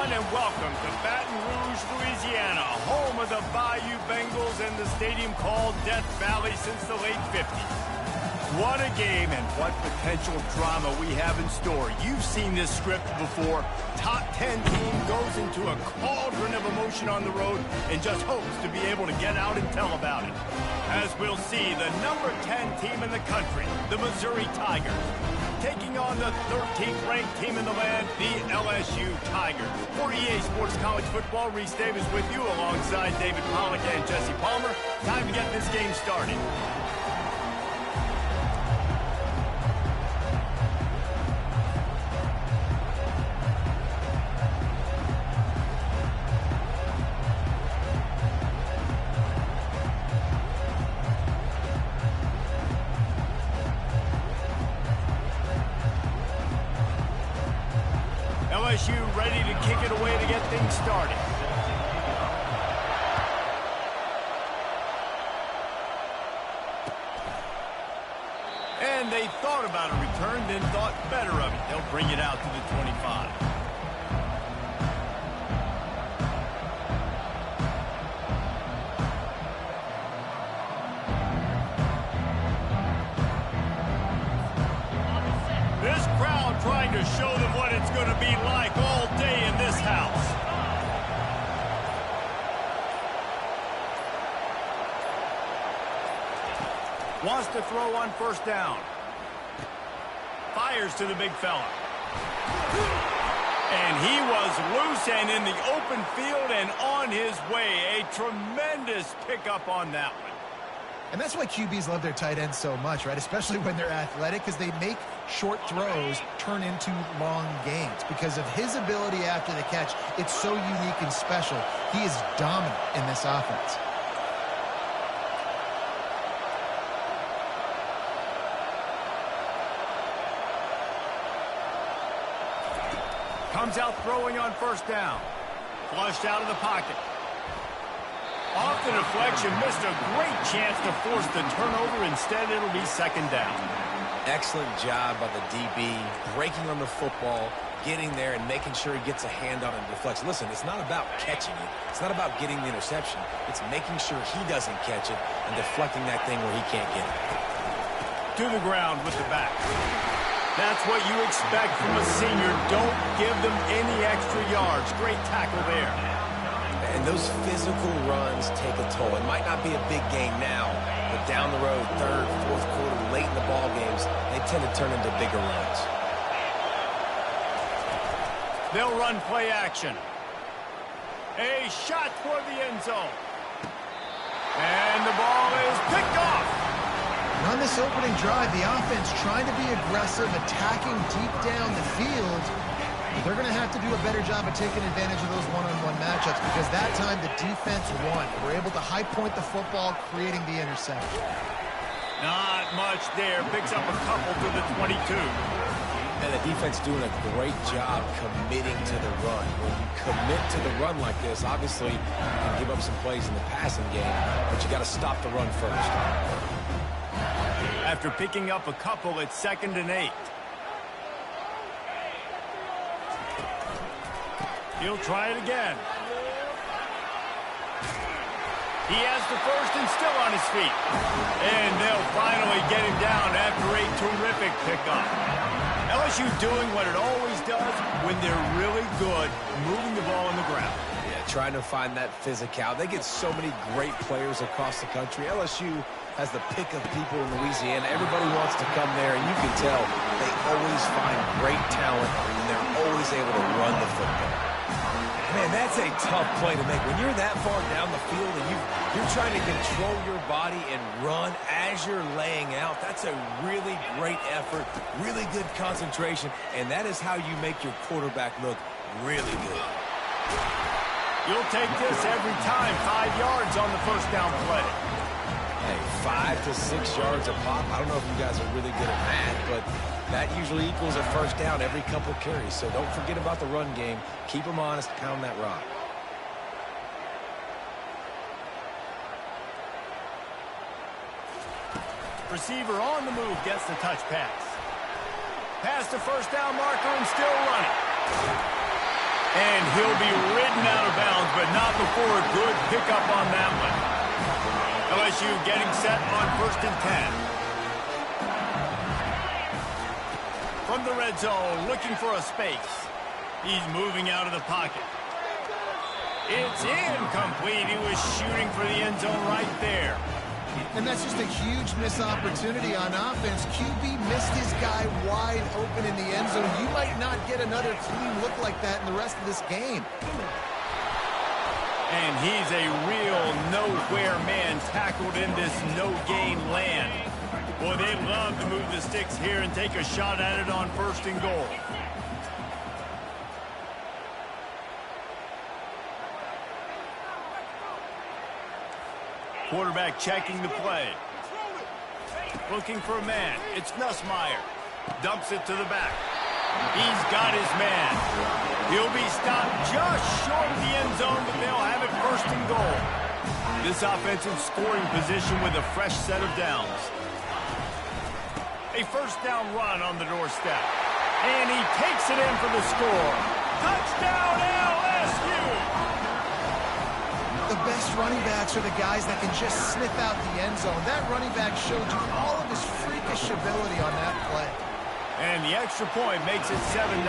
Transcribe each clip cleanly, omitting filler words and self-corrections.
everyone, and welcome to Baton Rouge, Louisiana, home of the Bayou Bengals and the stadium called Death Valley since the late 50s. What a game and what potential drama we have in store. You've seen this script before. Top 10 team goes into a cauldron of emotion on the road and just hopes to be able to get out and tell about it. As we'll see, the number 10 team in the country, the Missouri Tigers, taking on the 13th ranked team in the land, the LSU Tigers. For EA Sports College Football, Reese Davis with you alongside David Pollack and Jesse Palmer. Time to get this game started. LSU ready to kick it away to get things started. And they thought about a return, then thought better of it. They'll bring it out to the 25. This crowd trying to show them what it's going to be like all day in this house. Wants to throw on first down. Fires to the big fella. And he was loose and in the open field and on his way. A tremendous pickup on that one. And that's why QBs love their tight ends so much, right? Especially when they're athletic, because they make short throws turn into long gains. Because of his ability after the catch, it's so unique and special. He is dominant in this offense. Comes out throwing on first down. Flushed out of the pocket. Off the deflection, missed a great chance to force the turnover. Instead, it'll be second down. Excellent job by the DB, breaking on the football, getting there and making sure he gets a hand on it and deflects. Listen, it's not about catching it. It's not about getting the interception. It's making sure he doesn't catch it and deflecting that thing where he can't get it. To the ground with the back. That's what you expect from a senior. Don't give them any extra yards. Great tackle there. And those physical runs take a toll. It might not be a big game now, but down the road, third, fourth quarter, late in the ball games, they tend to turn into bigger runs. They'll run play action. A shot toward the end zone. And the ball is picked off. On this opening drive, the offense trying to be aggressive, attacking deep down the field. They're going to have to do a better job of taking advantage of those one-on-one matchups because that time the defense won. We're able to high point the football, creating the interception. Not much there. Picks up a couple to the 22. And the defense doing a great job committing to the run. When you commit to the run like this, obviously you can give up some plays in the passing game, but you got to stop the run first. After picking up a couple, it's 2nd and 8. He'll try it again. He has the first and still on his feet. And they'll finally get him down after a terrific pickup. LSU doing what it always does when they're really good, moving the ball on the ground. Yeah, trying to find that physicality. They get so many great players across the country. LSU has the pick of people in Louisiana. Everybody wants to come there, and you can tell they always find great talent, and they're always able to run the football. Man, that's a tough play to make. When you're that far down the field and you're trying to control your body and run as you're laying out, that's a really great effort, really good concentration, and that is how you make your quarterback look really good. You'll take this every time. 5 yards on the first down play. Hey, 5 to 6 yards a pop. I don't know if you guys are really good at math, but that usually equals a first down every couple carries. So don't forget about the run game. Keep them honest, pound that rock. Receiver on the move gets the touch pass. Pass to first down marker and still running. And he'll be ridden out of bounds, but not before a good pickup on that one. LSU getting set on 1st and 10. From the red zone, looking for a space. He's moving out of the pocket. It's incomplete. He was shooting for the end zone right there. And that's just a huge missed opportunity on offense. QB missed his guy wide open in the end zone. You might not get another clean look like that in the rest of this game. And he's a real nowhere man tackled in this no-gain land. Boy, they love to move the sticks here and take a shot at it on 1st and goal. Quarterback checking the play. Looking for a man. It's Nussmeier. Dumps it to the back. He's got his man. He'll be stopped just short of the end zone, but they'll have it 1st and goal. This offensive scoring position with a fresh set of downs. A 1st down run on the doorstep. And he takes it in for the score. Touchdown LSU! The best running backs are the guys that can just sniff out the end zone. That running back showed you all of his freakish ability on that play. And the extra point makes it 7-0.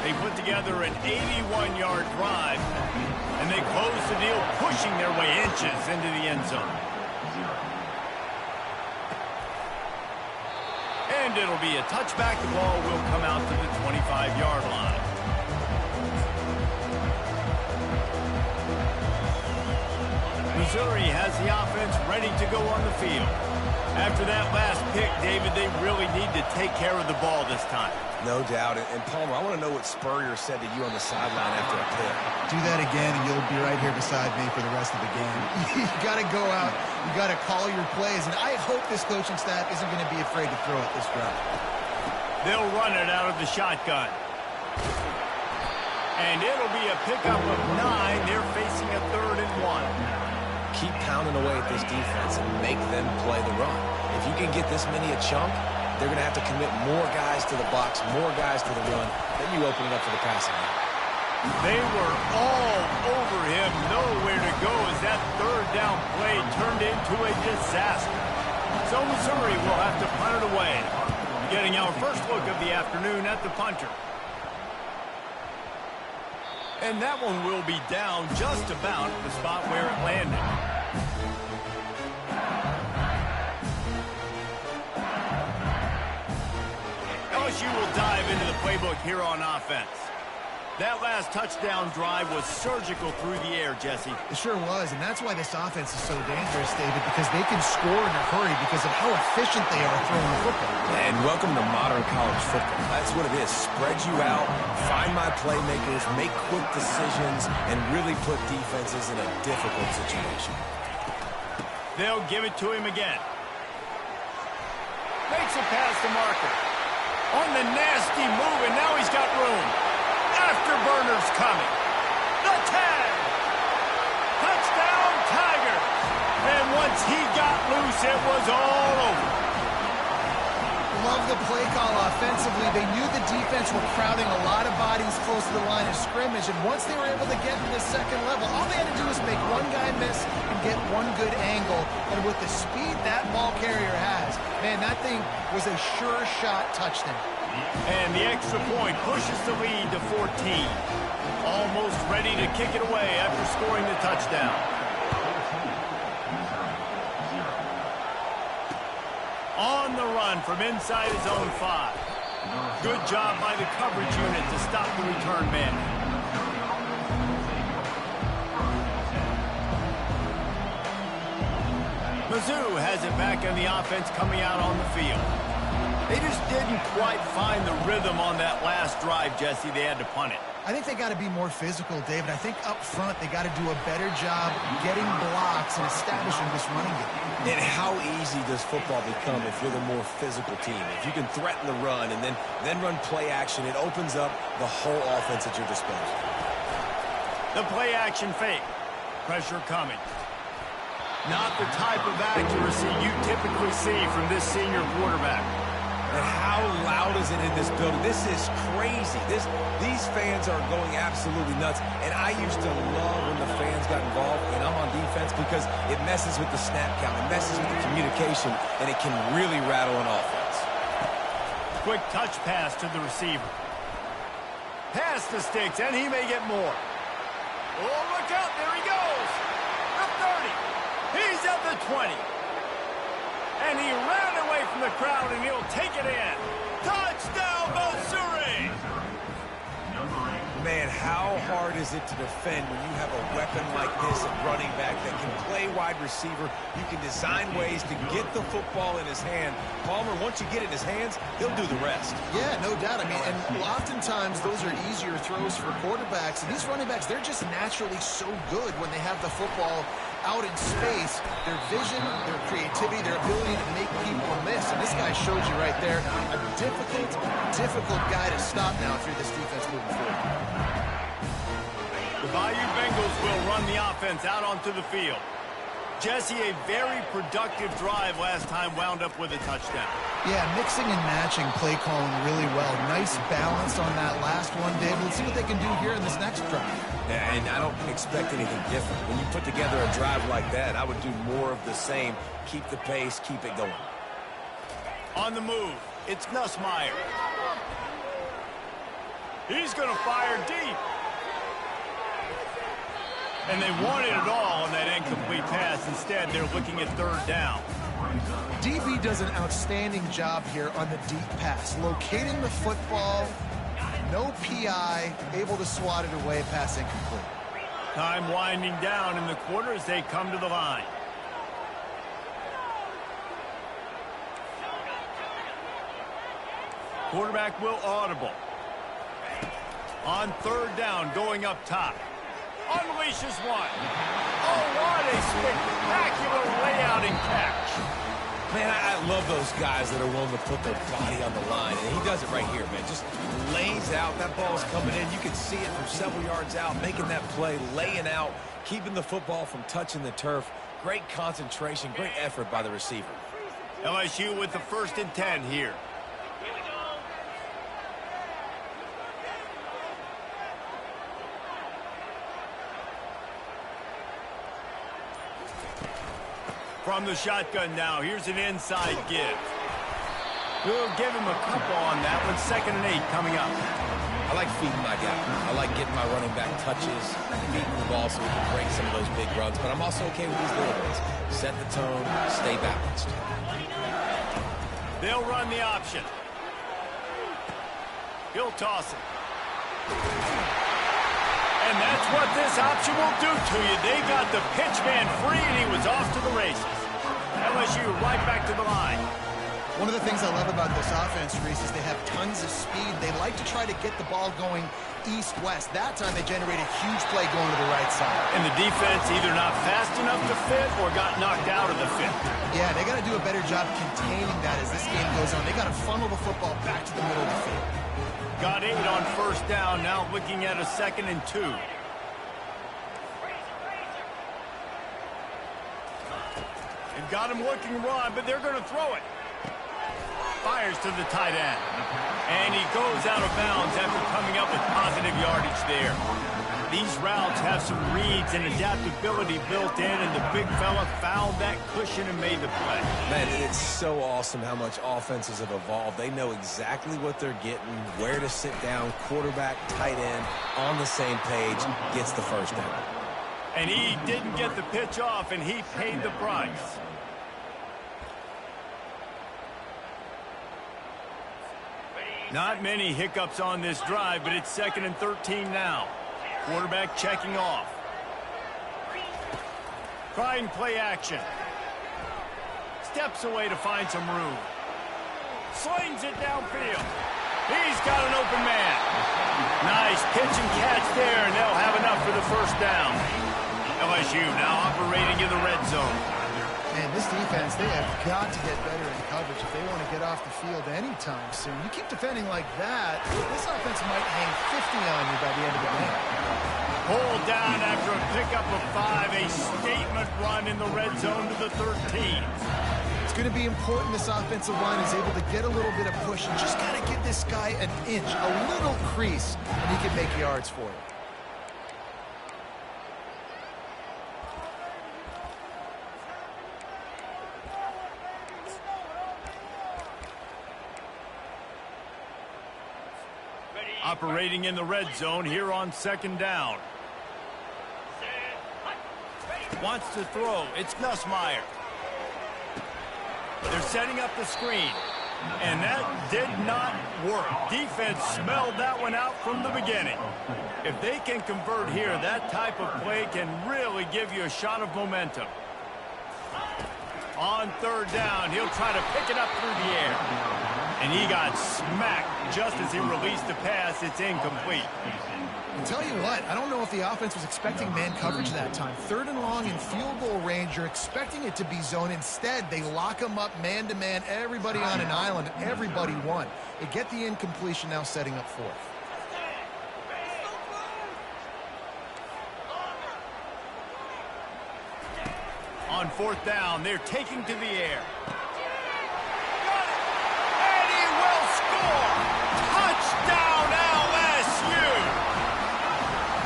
They put together an 81-yard drive, and they close the deal, pushing their way inches into the end zone. And it'll be a touchback. The ball will come out to the 25-yard line. Missouri has the offense ready to go on the field. After that last pick, David, they really need to take care of the ball this time. No doubt. And Palmer, I want to know what Spurrier said to you on the sideline after a pick. Do that again, and you'll be right here beside me for the rest of the game. You got to go out. You got to call your plays. And I hope this coaching staff isn't going to be afraid to throw it this drive. They'll run it out of the shotgun. And it'll be a pickup of 9. They're facing a 3rd and 1. Keep pounding away at this defense and make them play the run. If you can get this many a chunk, they're going to have to commit more guys to the box, more guys to the run. Then you open it up for the passing game. They were all over him, nowhere to go as that 3rd down play turned into a disaster. So Missouri will have to punt it away. Getting our first look of the afternoon at the punter. And that one will be down just about the spot where it landed. LSU will dive into the playbook here on offense. That last touchdown drive was surgical through the air, Jesse. It sure was, and that's why this offense is so dangerous, David, because they can score in a hurry because of how efficient they are throwing the football. And welcome to modern college football. That's what it is. Spread you out, find my playmakers, make quick decisions, and really put defenses in a difficult situation. They'll give it to him again. Makes it past the marker. On the nasty move, and now he's got room. Afterburners coming. The tag. Touchdown, Tigers. And once he got loose, it was all over. Love the play call offensively. They knew the defense were crowding a lot of bodies close to the line of scrimmage, and once they were able to get to the 2nd level, all they had to do was make one guy miss and get one good angle. And with the speed that ball carrier has, man, that thing was a sure shot touchdown. And the extra point pushes the lead to 14. Almost ready to kick it away after scoring the touchdown. On the run from inside his own 5. Good job by the coverage unit to stop the return man. Mizzou has it back on the offense coming out on the field. They just didn't quite find the rhythm on that last drive, Jesse. They had to punt it. I think they got to be more physical, David. I think up front they got to do a better job getting blocks and establishing this running game. And how easy does football become if you're the more physical team? If you can threaten the run and then run play action, it opens up the whole offense at your disposal. The play action fake. Pressure coming. Not the type of accuracy you typically see from this senior quarterback. And how loud is it in this building? This is crazy. These fans are going absolutely nuts. And I used to love when the fans got involved, and I'm on defense, because it messes with the snap count. It messes with the communication, and it can really rattle an offense. Quick touch pass to the receiver. Pass the sticks, and he may get more. Oh, look out. There he goes. The 30. He's at the 20. And he ran away from the crowd, and he'll take it in. Touchdown, Missouri! Man, how hard is it to defend when you have a weapon like this at running back that can play wide receiver? You can design ways to get the football in his hand. Palmer, once you get it in his hands, he'll do the rest. Yeah, no doubt. I mean, and oftentimes those are easier throws for quarterbacks. And these running backs, they're just naturally so good when they have the football out in space. Their vision, their creativity, their ability to make people miss. And this guy shows you right there, a difficult guy to stop now through this defense moving forward. The Bayou Bengals will run the offense out onto the field. Jesse, a very productive drive last time wound up with a touchdown. Yeah, mixing and matching play calling really well. Nice balance on that last one, David. Let's see what they can do here in this next drive. Yeah, and I don't expect anything different. When you put together a drive like that, I would do more of the same. Keep the pace, keep it going. On the move, it's Nussmeier. He's going to fire deep. And they wanted it all on that incomplete pass. Instead, they're looking at third down. DB does an outstanding job here on the deep pass. Locating the football, no PI, able to swat it away, pass incomplete. Time winding down in the quarter as they come to the line. Quarterback will audible. On third down, going up top. Unleashes one. Oh, what a spectacular layout and catch. Man, I love those guys that are willing to put their body on the line. And he does it right here, man. Just lays out. That ball's coming in. You can see it from several yards out, making that play, laying out, keeping the football from touching the turf. Great concentration, great effort by the receiver. LSU with the 1st and 10 here. From the shotgun now, here's an inside give. We'll give him a couple on that one. 2nd and 8 coming up. I like feeding my guy. I like getting my running back touches, feeding the ball so we can break some of those big runs. But I'm also okay with these little ones. Set the tone, stay balanced. They'll run the option. He'll toss it. And that's what this option will do to you. They got the pitch man free, and he was off to the races. LSU right back to the line. One of the things I love about this offense, Reese, is they have tons of speed. They like to try to get the ball going east-west. That time they generated a huge play going to the right side. And the defense either not fast enough to fit or got knocked out of the fit. Yeah, they got to do a better job containing that as this game goes on. They got to funnel the football back to the middle of the field. Got 8 on 1st down, now looking at a 2nd and 2. And got him looking run, but they're going to throw it. Fires to the tight end. And he goes out of bounds after coming up with positive yardage there. These routes have some reads and adaptability built in, and the big fella found that cushion and made the play. Man, it's so awesome how much offenses have evolved. They know exactly what they're getting, where to sit down, quarterback, tight end, on the same page, gets the 1st down. And he didn't get the pitch off, and he paid the price. Not many hiccups on this drive, but it's 2nd and 13 now. Quarterback checking off. Trying play action. Steps away to find some room. Slings it downfield. He's got an open man. Nice pitch and catch there, and they'll have enough for the 1st down. LSU now operating in the red zone. Man, this defense, they have got to get better in coverage if they want to get off the field anytime soon. You keep defending like that, this offense might hang 50 on you by the end of the game. Pulled down after a pickup of 5, a statement run in the red zone to the 13. It's going to be important this offensive line is able to get a little bit of push and just kind of give this guy an inch, a little crease, and he can make yards for it. Operating in the red zone here on second down. Wants to throw. It's Nussmeier. They're setting up the screen. And that did not work. Defense smelled that one out from the beginning. If they can convert here, that type of play can really give you a shot of momentum. On third down, he'll try to pick it up through the air. And he got smacked just as he released the pass. It's incomplete. I'll tell you what, I don't know if the offense was expecting man coverage that time. Third and long in field goal range, you're expecting it to be zone. Instead, they lock them up man-to-man, everybody on an island, everybody won. They get the incompletion, now setting up fourth. On fourth down, they're taking to the air. And he will score! Touchdown, LSU!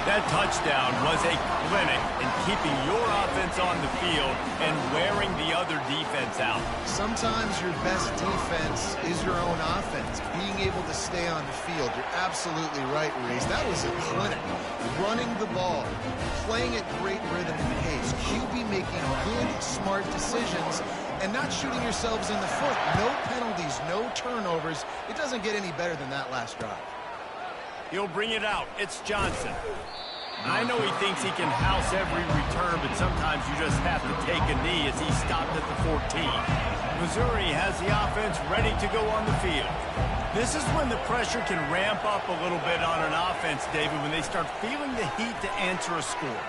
That touchdown was a clinic in keeping your offense on the field and wearing the other defense out. Sometimes your best defense is your own offense, being able to stay on the field. You're absolutely right, Reese. That was a clinic. Running the ball, playing at great rhythm and pace, QB making good, smart decisions, and not shooting yourselves in the foot. No penalties, no turnovers. It doesn't get any better than that last drive. He'll bring it out. It's Johnson. I know he thinks he can house every return, but sometimes you just have to take a knee as he stopped at the 14. Missouri has the offense ready to go on the field. This is when the pressure can ramp up a little bit on an offense, David, when they start feeling the heat to answer a score.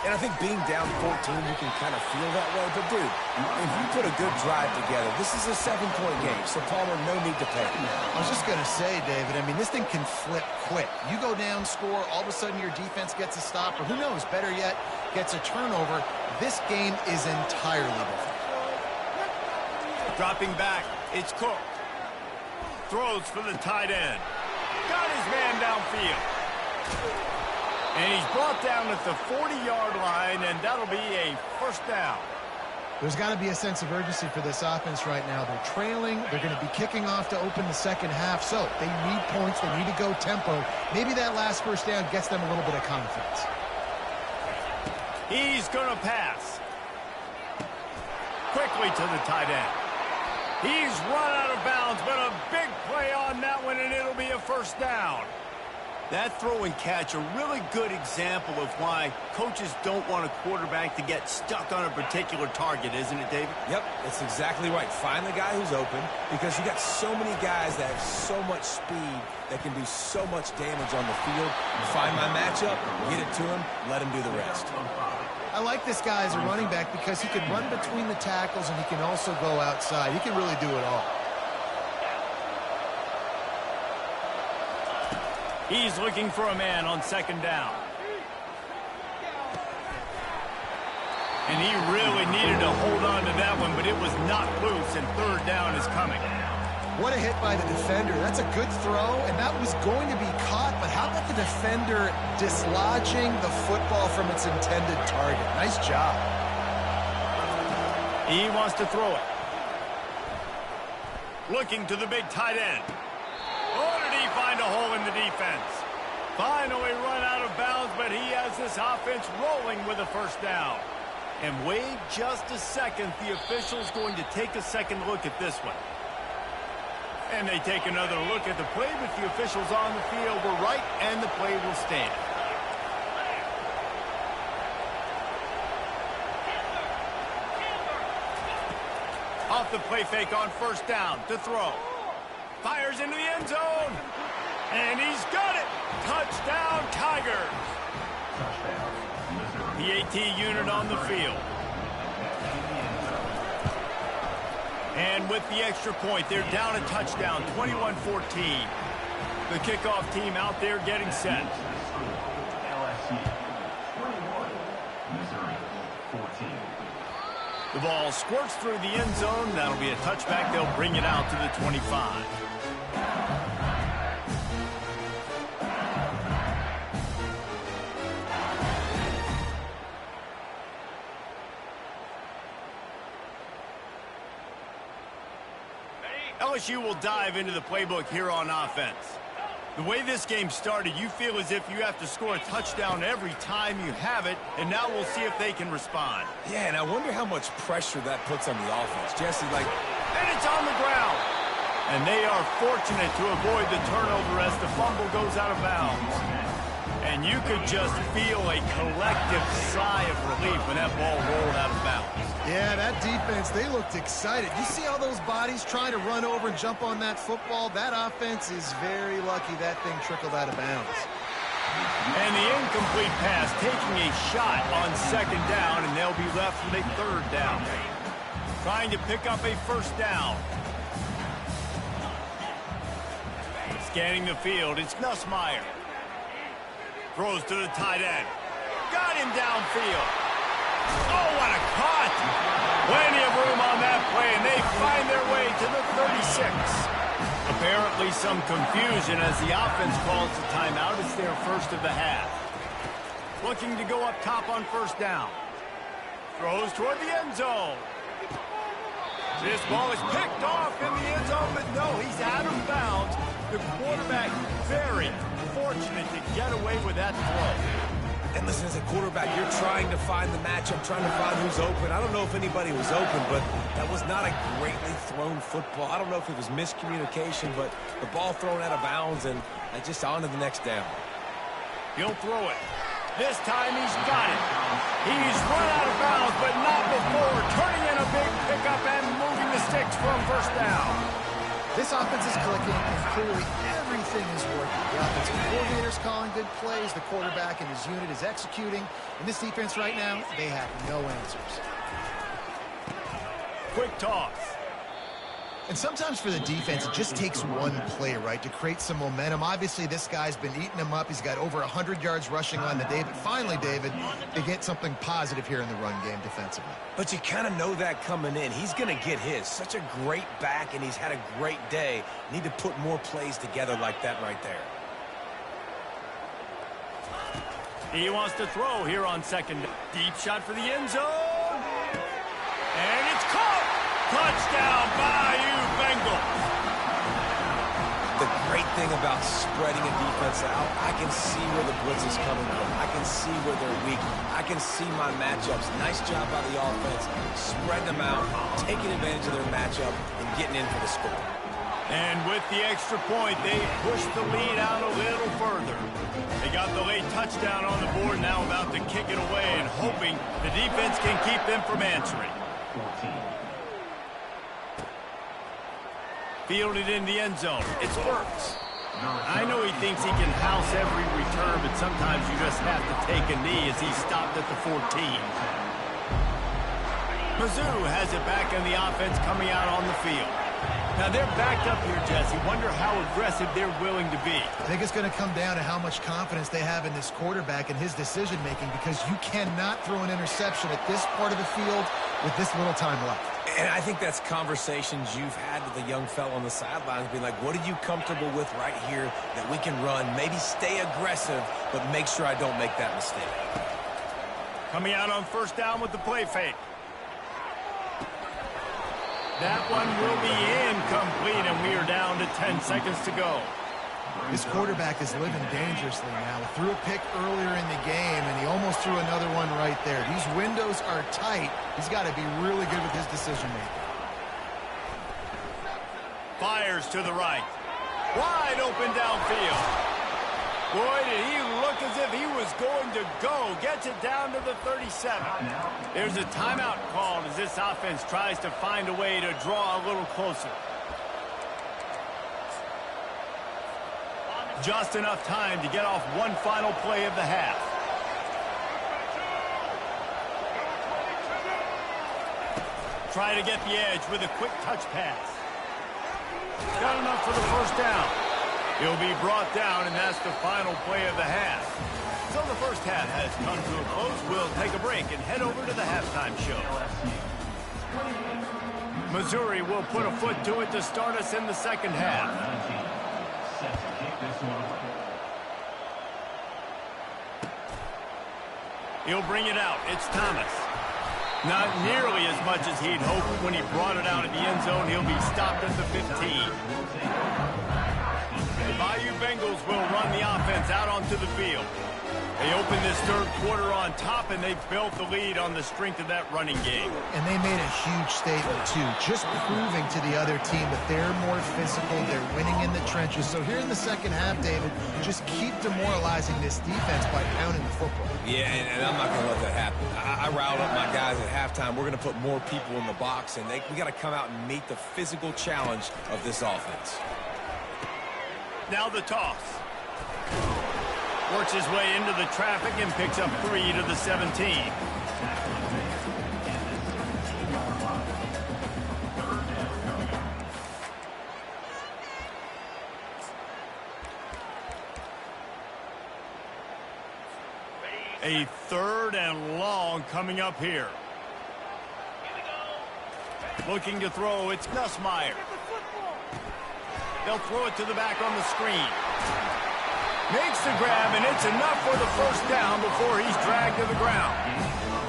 And I think being down 14, you can kind of feel that way. But, dude, if you put a good drive together, this is a 7-point game. So, Palmer, no need to panic. I was just going to say, David, I mean, this thing can flip quick. You go down, score, all of a sudden your defense gets a stop, or who knows, better yet, gets a turnover. This game is entirely different. Dropping back, it's Cook. Throws for the tight end. Got his man downfield. And he's brought down at the 40-yard line, and that'll be a first down. There's got to be a sense of urgency for this offense right now. They're trailing. They're going to be kicking off to open the second half. So they need points. They need to go tempo. Maybe that last first down gets them a little bit of confidence. He's going to pass. Quickly to the tight end. He's run out of bounds, but a big play on that one, and it'll be a first down. That throw and catch, a really good example of why coaches don't want a quarterback to get stuck on a particular target, isn't it, David? Yep, that's exactly right. Find the guy who's open, because you got so many guys that have so much speed that can do so much damage on the field. Find my matchup, get it to him, let him do the rest. I like this guy as a running back because he can run between the tackles and he can also go outside. He can really do it all. He's looking for a man on second down. And he really needed to hold on to that one, but it was not loose, and third down is coming. What a hit by the defender. That's a good throw, and that was going to be caught, but how about the defender dislodging the football from its intended target? Nice job. He wants to throw it. Looking to the big tight end. Oh, did he find a hole in the defense? Finally run out of bounds, but he has this offense rolling with a first down. And wait just a second, the official's going to take a second look at this one. And they take another look at the play, but the officials on the field were right, and the play will stand. Off the play fake on first down to throw. Fires into the end zone. And he's got it. Touchdown, Tigers. The AT unit on the field. And with the extra point, they're down a touchdown, 21-14. The kickoff team out there getting set. The ball squirts through the end zone. That'll be a touchback. They'll bring it out to the 25. LSU will dive into the playbook here on offense. The way this game started, you feel as if you have to score a touchdown every time you have it, and now we'll see if they can respond. Yeah, and I wonder how much pressure that puts on the offense. Jesse, And it's on the ground. And they are fortunate to avoid the turnover as the fumble goes out of bounds. And you could just feel a collective sigh of relief when that ball rolled out of bounds. Yeah, that defense, they looked excited. You see all those bodies trying to run over and jump on that football? That offense is very lucky that thing trickled out of bounds. And the incomplete pass taking a shot on second down, and they'll be left with a third down. Trying to pick up a first down. Scanning the field, it's Nussmeier. Throws to the tight end. Got him downfield. Oh, what a cut! Plenty of room on that play, and they find their way to the 36. Apparently some confusion as the offense calls the timeout. It's their first of the half. Looking to go up top on first down. Throws toward the end zone. This ball is picked off in the end zone, but no, he's out of bounds. The quarterback very fortunate to get away with that throw. and listen, as a quarterback, you're trying to find the matchup, trying to find who's open. I don't know if anybody was open, but that was not a greatly thrown football. I don't know if it was miscommunication, but the ball thrown out of bounds, and just on to the next down. He'll throw it. This time he's got it. He's run out of bounds, but not before. Turning in a big pickup and moving the sticks for a first down. This offense is clicking, and clearly everything is working. The offensive coordinator's calling good plays. The quarterback and his unit is executing. And this defense right now, they have no answers. Quick toss. And sometimes for the defense, it just takes one play, right, to create some momentum. Obviously, this guy's been eating them up. He's got over 100 yards rushing on the day. But finally, David, they get something positive here in the run game defensively. But you kind of know that coming in. He's going to get his. Such a great back, and he's had a great day. Need to put more plays together like that right there. He wants to throw here on second. Deep shot for the end zone. And it's caught. Touchdown, Bayou Bengals. The great thing about spreading a defense out, I can see where the blitz is coming from. I can see where they're weak. I can see my matchups. Nice job by the offense. Spread them out, taking advantage of their matchup, and getting in for the score. And with the extra point, they push the lead out a little further. They got the late touchdown on the board, now about to kick it away and hoping the defense can keep them from answering. Fielded in the end zone. It's Burks. I know he thinks he can house every return, but sometimes you just have to take a knee as he stopped at the 14. Mizzou has it back in the offense coming out on the field. Now they're backed up here, Jesse. Wonder how aggressive they're willing to be. I think it's going to come down to how much confidence they have in this quarterback and his decision-making, because you cannot throw an interception at this part of the field with this little time left. And I think that's conversations you've had with a young fellow on the sidelines, being like, what are you comfortable with right here that we can run? Maybe stay aggressive, but make sure I don't make that mistake. Coming out on first down with the play fake. That one will be incomplete, and we are down to 10 seconds to go. This quarterback is living dangerously now. He threw a pick earlier in the game, and he almost threw another one right there. These windows are tight. He's got to be really good with his decision-making. Fires to the right. Wide open downfield. Boy, did he look as if he was going to go. Gets it down to the 37. There's a timeout called as this offense tries to find a way to draw a little closer. Just enough time to get off one final play of the half. Try to get the edge with a quick touch pass. Got enough for the first down. He'll be brought down, and that's the final play of the half. So the first half has come to a close. We'll take a break and head over to the halftime show. Missouri will put a foot to it to start us in the second half. He'll bring it out. It's Thomas. Not nearly as much as he'd hoped when he brought it out of the end zone. He'll be stopped at the 15. The Bayou Bengals will run the offense out onto the field. They open this third quarter on top, and they built the lead on the strength of that running game. And they made a huge statement, too, just proving to the other team that they're more physical, they're winning in the trenches. So here in the second half, David, just keep demoralizing this defense by pounding the football. Yeah, and I'm not going to let that happen. I riled up my guys at halftime. We're going to put more people in the box, and we got to come out and meet the physical challenge of this offense. Now the toss. Works his way into the traffic and picks up 3 to the 17. A third and long coming up here. Looking to throw, it's Nussmeier. They'll throw it to the back on the screen. Makes the grab, and it's enough for the first down before he's dragged to the ground.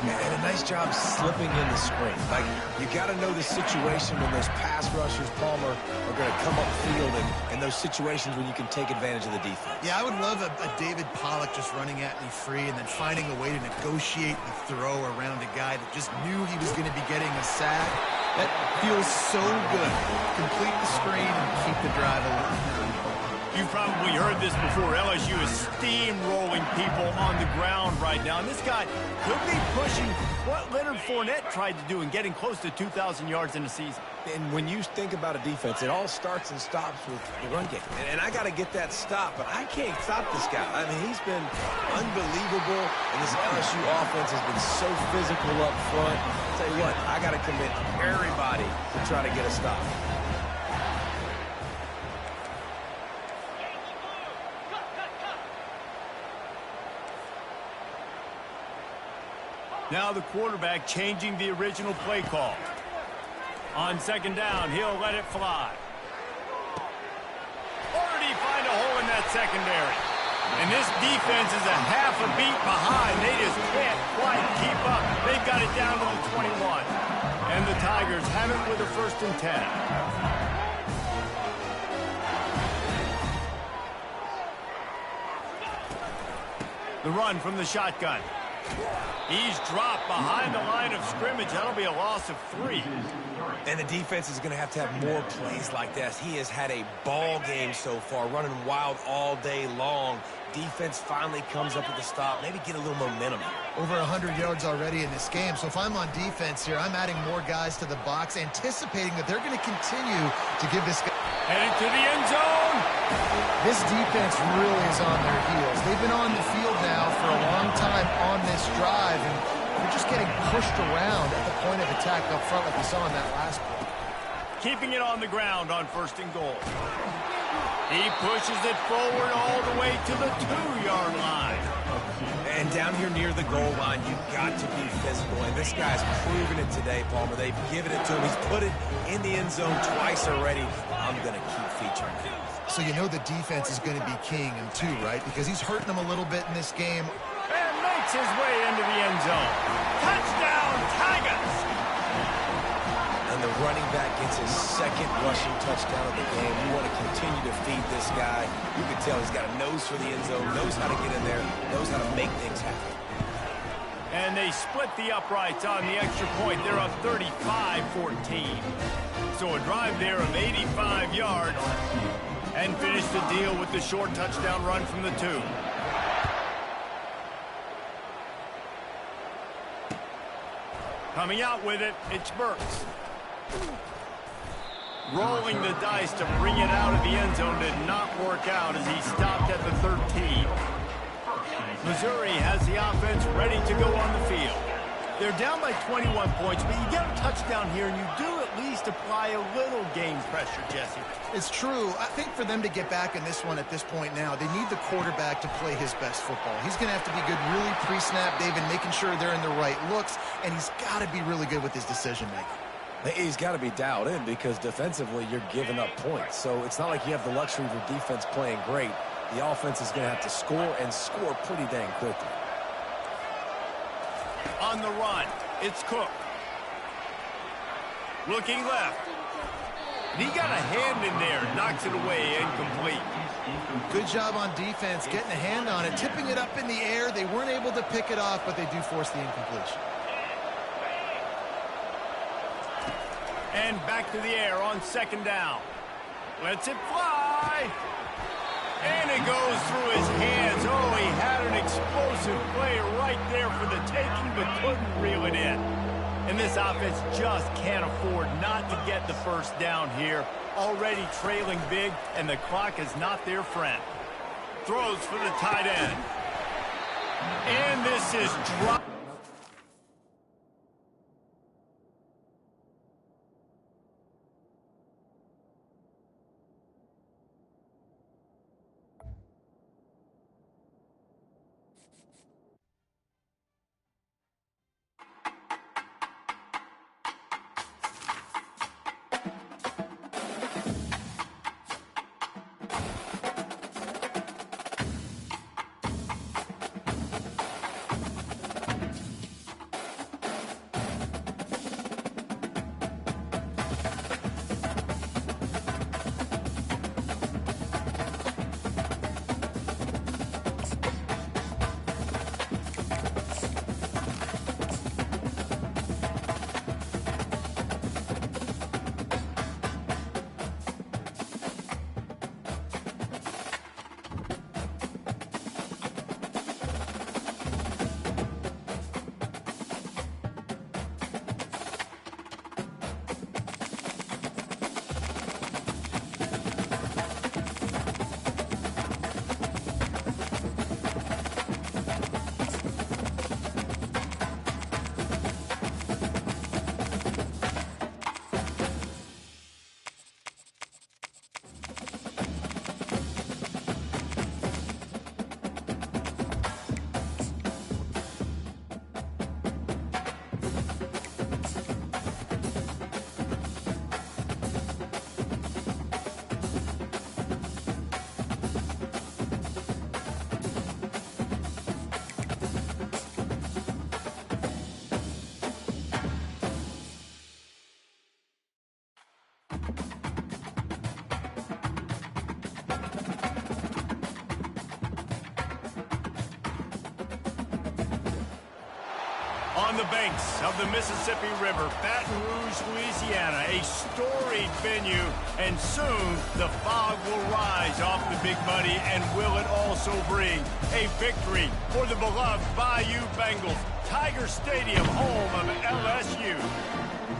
And a nice job slipping in the screen. Like, you got to know the situation when those pass rushers, Palmer, are going to come upfield in those situations when you can take advantage of the defense. Yeah, I would love a David Pollock just running at me free and then finding a way to negotiate the throw around a guy that just knew he was going to be getting a sack. That feels so good. Complete the screen and keep the drive alive. You've probably heard this before. LSU is steamrolling people on the ground right now. And this guy could be pushing what Leonard Fournette tried to do and getting close to 2,000 yards in a season. And when you think about a defense, it all starts and stops with the run game. And I got to get that stop, but I can't stop this guy. I mean, he's been unbelievable, and this LSU offense has been so physical up front. I'll tell you what, I got to commit everybody to try to get a stop. Now the quarterback changing the original play call. On second down, he'll let it fly. Already find a hole in that secondary. And this defense is a half a beat behind. They just can't quite keep up. They've got it down to the 21. And the Tigers have it with a 1st and 10. The run from the shotgun. He's dropped behind the line of scrimmage. That'll be a loss of 3. And the defense is going to have more plays like this. He has had a ball game so far, running wild all day long. Defense finally comes up with a stop, maybe get a little momentum here. Over 100 yards already in this game. So if I'm on defense here, I'm adding more guys to the box, anticipating that they're going to continue to give this guy. Headed to the end zone. This defense really is on their heels. They've been on the field now for a long time on this drive, and they're just getting pushed around at the point of attack up front like we saw in that last play. Keeping it on the ground on 1st and goal. He pushes it forward all the way to the 2-yard line. And down here near the goal line, you've got to be physical. And this guy's proven it today, Palmer. They've given it to him. He's put it in the end zone twice already. I'm going to keep featuring him. So you know the defense is going to be keying him too, right? Because he's hurting them a little bit in this game. And makes his way into the end zone. Touchdown, Tigers! And the running back gets his 2nd rushing touchdown of the game. You want to continue to feed this guy. You can tell he's got a nose for the end zone, knows how to get in there, knows how to make things happen. And they split the uprights on the extra point. They're up 35-14. So a drive there of 85 yards. And finish the deal with the short touchdown run from the 2. Coming out with it, it's Burks. Rolling the dice to bring it out of the end zone did not work out as he stopped at the 13. Missouri has the offense ready to go on the field. They're down by 21 points, but you get a touchdown here, and you do at least apply a little game pressure, Jesse. It's true. I think for them to get back in this one at this point now, they need the quarterback to play his best football. He's going to have to be good really pre-snap, David, making sure they're in the right looks, and he's got to be really good with his decision-making. He's got to be dialed in because defensively you're giving up points. So it's not like you have the luxury of your defense playing great. The offense is going to have to score and score pretty dang quickly. On the run, it's Cook. Looking left. And he got a hand in there, knocks it away, incomplete. Good job on defense, getting a hand on it, tipping it up in the air. They weren't able to pick it off, but they do force the incompletion. And back to the air on second down. Lets it fly. And it goes through his hands. Oh, he had an explosive play right there for the taking, but couldn't reel it in. And this offense just can't afford not to get the first down here. Already trailing big, and the clock is not their friend. Throws for the tight end. And this is dropped. On the banks of the Mississippi River, Baton Rouge, Louisiana, a storied venue, and soon the fog will rise off the Big Muddy, and will it also bring a victory for the beloved Bayou Bengals, Tiger Stadium, home of LSU.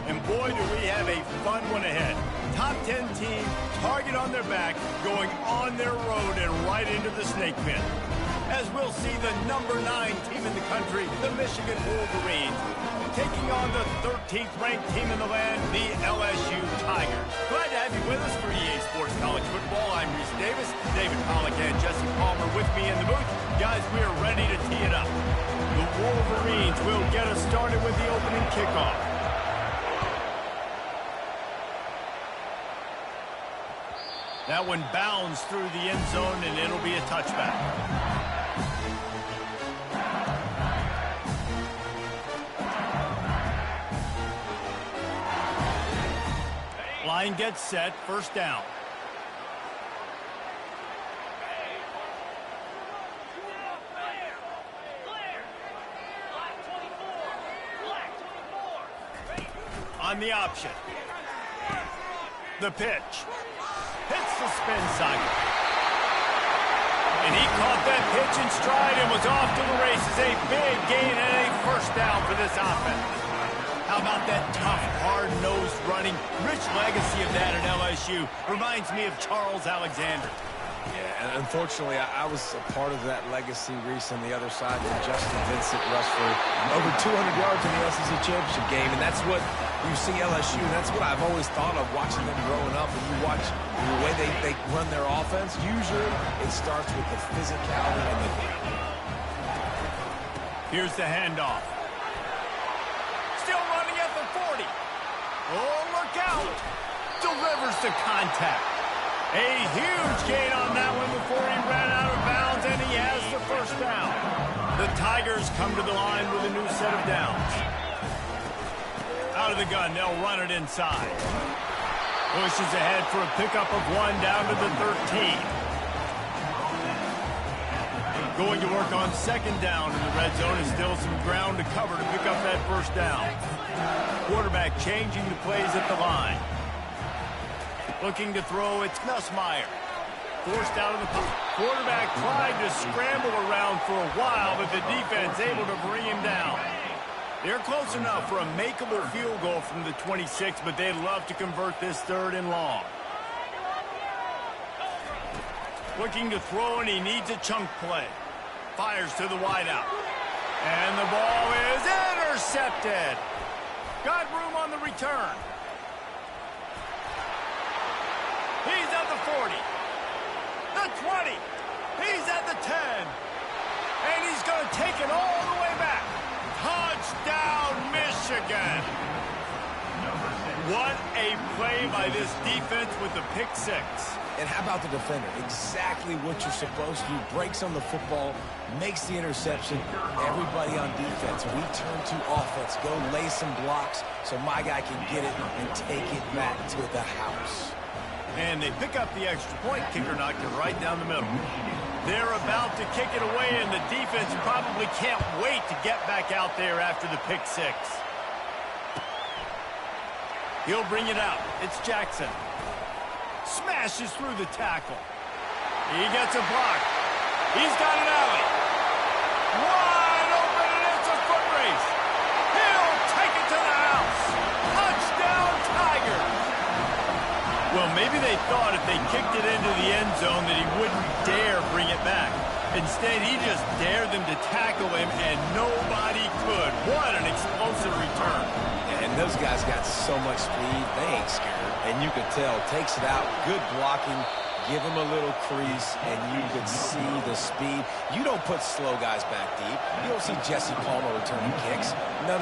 And boy, do we have a fun one ahead. Top 10 team, target on their back, going on their road and right into the snake pit. As we'll see the number 9 team in the country, the Michigan Wolverines, taking on the 13th ranked team in the land, the LSU Tigers. Glad to have you with us for EA Sports College Football. I'm Reese Davis, David Pollack and Jesse Palmer with me in the booth. Guys, we are ready to tee it up. The Wolverines will get us started with the opening kickoff. That one bounds through the end zone, and it'll be a touchback. Line gets set, first down. On the option. The pitch. Hits the spin cycle. And he caught that pitch in stride and was off to the races. A big gain and a first down for this offense. How about that tough, hard-nosed running? Rich legacy of that at LSU. Reminds me of Charles Alexander. Yeah, and unfortunately, I was a part of that legacy, Reese, on the other side when Justin Vincent rushed for over 200 yards in the SEC Championship game, and that's what you see LSU, and that's what I've always thought of watching them growing up. And you watch the way they run their offense, usually it starts with the physicality and the... Here's the handoff. Still running at the 40. Oh, look out! Delivers the contact. A huge gain on that one before he ran out of bounds, and he has the first down. The Tigers come to the line with a new set of downs. Out of the gun, they'll run it inside. Pushes ahead for a pickup of 1 down to the 13. Going to work on second down in the red zone, and still some ground to cover to pick up that first down. Quarterback changing the plays at the line. Looking to throw, it's Nussmeier. Forced out of the pocket. Quarterback tried to scramble around for a while, but the defense able to bring him down. They're close enough for a makeable field goal from the 26, but they'd love to convert this 3rd and long. Looking to throw, and he needs a chunk play. Fires to the wideout. And the ball is intercepted. Got room on the return. He's at the 40. The 20. He's at the 10. And he's going to take it all the way back. Touchdown, Michigan. What a play by this defense with the pick 6. And how about the defender? Exactly what you're supposed to do. Breaks on the football, makes the interception. Everybody on defense, we turn to offense. Go lay some blocks so my guy can get it and take it back to the house. And they pick up the extra point. Kicker knocked it right down the middle. They're about to kick it away, and the defense probably can't wait to get back out there after the pick 6. He'll bring it out. It's Jackson. Smashes through the tackle. He gets a block. He's got an alley. Wide open, and it's a foot race. He'll take it to the house. Touchdown, Tigers. Well, maybe they thought if they kicked it into the end zone that he wouldn't dare bring it back. Instead, he just dared them to tackle him, and nobody could. What an explosive return. And those guys got so much speed, they ain't scared. And you could tell, takes it out, good blocking, give him a little crease, and you could see the speed. You don't put slow guys back deep. You don't see Jesse Palmer returning kicks. No.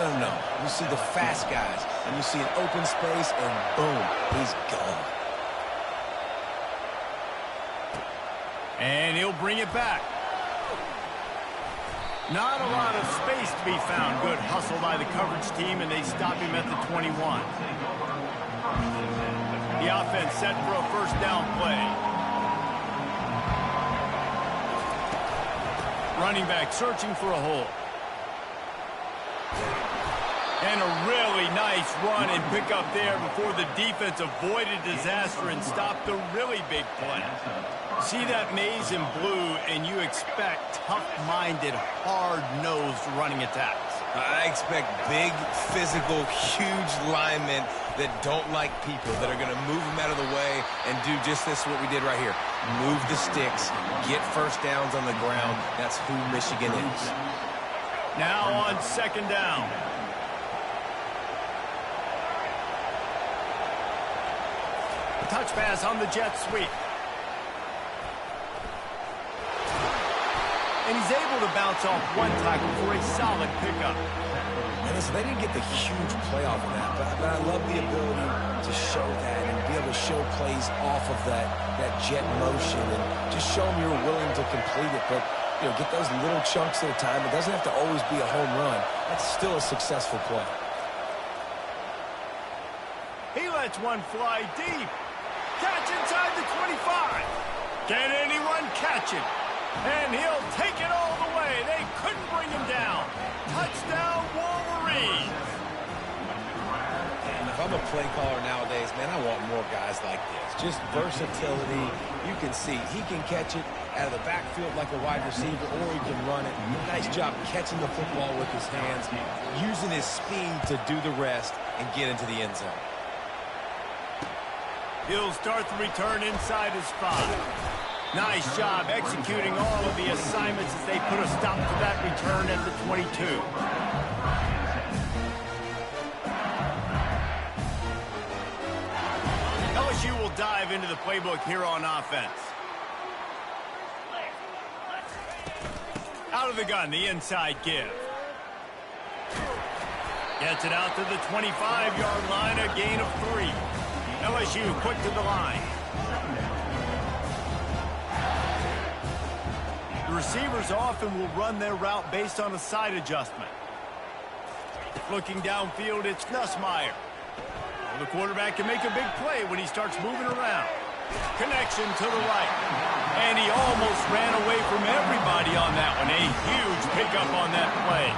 You see the fast guys, and you see an open space, and boom, he's gone. And he'll bring it back. Not a lot of space to be found. Good hustle by the coverage team, and they stop him at the 21. The offense set for a first down play. Running back searching for a hole. And a really nice run and pick up there before the defense avoided disaster and stopped the really big play. See that maze in blue, and you expect tough-minded, hard-nosed running attacks. I expect big, physical, huge linemen that don't like people, that are going to move them out of the way and do just this, what we did right here. Move the sticks, get first downs on the ground. That's who Michigan is. Now on second down. Touch pass on the jet sweep. And he's able to bounce off one tackle for a solid pickup. And listen, they didn't get the huge play off of that, but I love the ability to show that and be able to show plays off of that jet motion and just show them you're willing to complete it. But, you know, get those little chunks at a time. It doesn't have to always be a home run. That's still a successful play. He lets one fly deep. Catch inside the 25. Can anyone catch it? And he'll take it all the way. They couldn't bring him down. Touchdown, Wolverines. And if I'm a play caller nowadays, man, I want more guys like this. Just versatility. You can see he can catch it out of the backfield like a wide receiver, or he can run it. Nice job catching the football with his hands, using his speed to do the rest and get into the end zone. He'll start the return inside his 5. Nice job executing all of the assignments as they put a stop to that return at the 22. LSU will dive into the playbook here on offense. Out of the gun, the inside give. Gets it out to the 25-yard line, a gain of 3. LSU quick to the line. The receivers often will run their route based on a side adjustment. Looking downfield, it's Nussmeier. Well, the quarterback can make a big play when he starts moving around. Connection to the right. And he almost ran away from everybody on that one. A huge pickup on that play.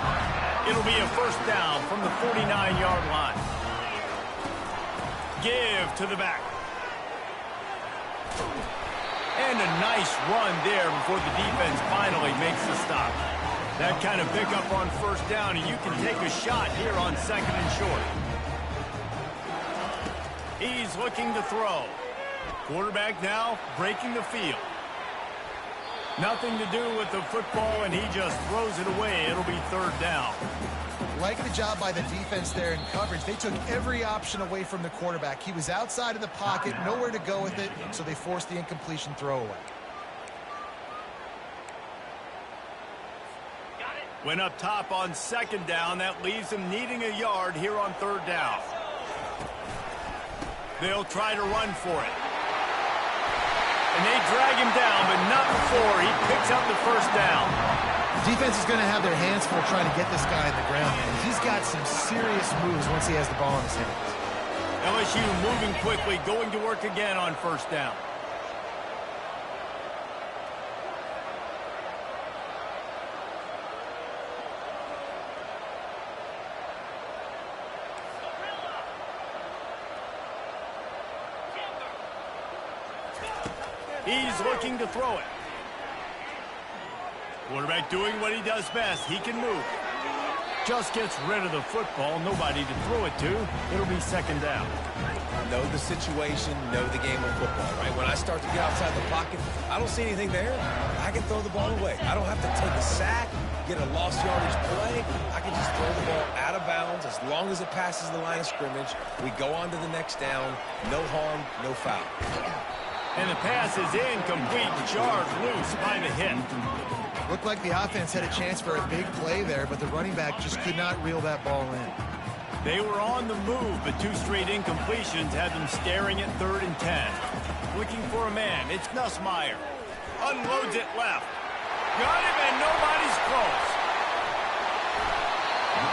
It'll be a first down from the 49-yard line. Give to the back. And a nice run there before the defense finally makes the stop. That kind of pickup on first down, and you can take a shot here on 2nd and short. He's looking to throw. Quarterback now breaking the field. Nothing to do with the football, and he just throws it away. It'll be 3rd down. Like the job by the defense there in coverage. They took every option away from the quarterback. He was outside of the pocket, nowhere to go with it, so they forced the incompletion throwaway. Went up top on 2nd down. That leaves them needing a yard here on 3rd down. They'll try to run for it. And they drag him down, but not before he picks up the first down. Defense is going to have their hands full trying to get this guy in the ground, man. He's got some serious moves once he has the ball in his hands. LSU moving quickly, going to work again on 1st down. He's looking to throw it. Quarterback doing what he does best. He can move. Just gets rid of the football. Nobody to throw it to. It'll be 2nd down. Know the situation, know the game of football, right? When I start to get outside the pocket, I don't see anything there. I can throw the ball away. I don't have to take a sack, get a lost yardage play. I can just throw the ball out of bounds as long as it passes the line of scrimmage. We go on to the next down. No harm, no foul. And the pass is incomplete. Charged loose by the hit. Looked like the offense had a chance for a big play there, but the running back just could not reel that ball in. They were on the move, but 2 straight incompletions had them staring at 3rd and 10. Looking for a man. It's Nussmeier. Unloads it left. Got him, and nobody's close.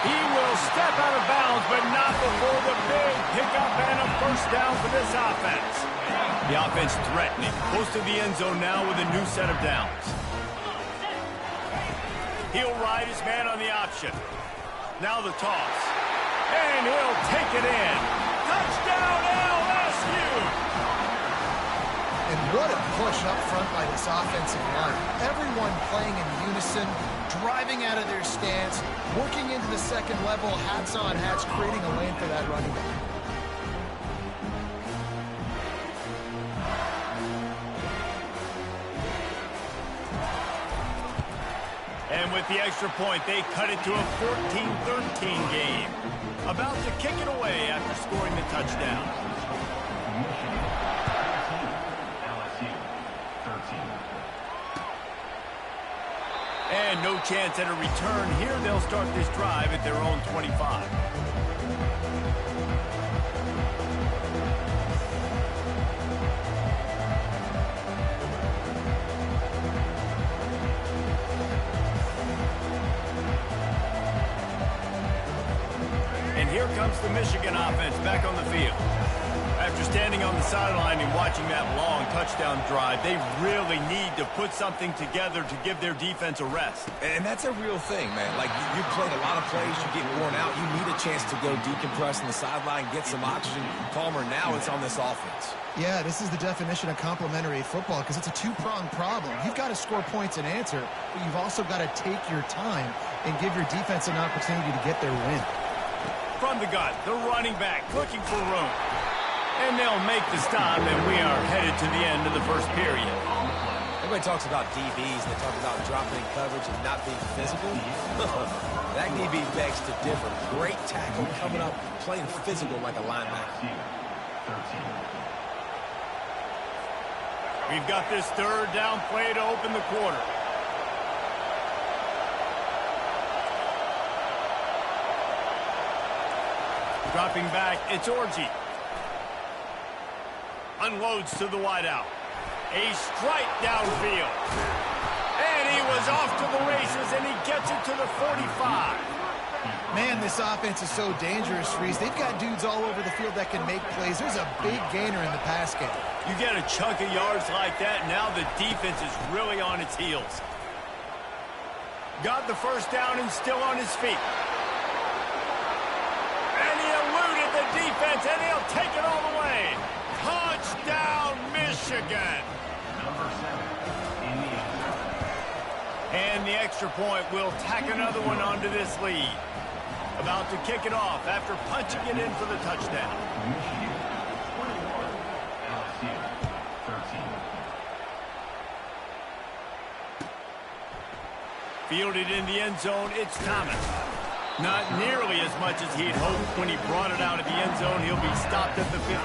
He will step out of bounds, but not before the big pickup and a first down for this offense. The offense threatening. Close to the end zone now with a new set of downs. He'll ride his man on the option. Now the toss. And he'll take it in. Touchdown, LSU! And what a push up front by this offensive line. Everyone playing in unison, driving out of their stance, working into the 2nd level, hats on hats, creating a lane for that running back. And with the extra point, they cut it to a 14-13 game. About to kick it away after scoring the touchdown. And no chance at a return here. They'll start this drive at their own 25. Here comes the Michigan offense back on the field. After standing on the sideline and watching that long touchdown drive, they really need to put something together to give their defense a rest. And that's a real thing, man. Like, you played a lot of plays, you get worn out, you need a chance to go decompress on the sideline, get some oxygen. Palmer, now it's on this offense. Yeah, this is the definition of complementary football because it's a 2-pronged problem. You've got to score points and answer, but you've also got to take your time and give your defense an opportunity to get their win. From the gun, the running back looking for room. And they'll make the stop, and we are headed to the end of the first period. Everybody talks about DBs. They talk about dropping in coverage and not being physical. That DB begs to differ. Great tackle coming up, playing physical like a linebacker. We've got this 3rd down play to open the quarter. Dropping back, it's Orji. Unloads to the wideout. A strike downfield. And he was off to the races, and he gets it to the 45. Man, this offense is so dangerous, Reese. They've got dudes all over the field that can make plays. There's a big gainer in the pass game. You get a chunk of yards like that, now the defense is really on its heels. Got the first down and still on his feet. And he eluded the defense, and he'll take it all the way. Touchdown, Michigan. And the extra point will tack another one onto this lead. About to kick it off after punching it in for the touchdown. Fielded in the end zone, it's Thomas. Not nearly as much as he'd hoped when he brought it out of the end zone. He'll be stopped at the 15.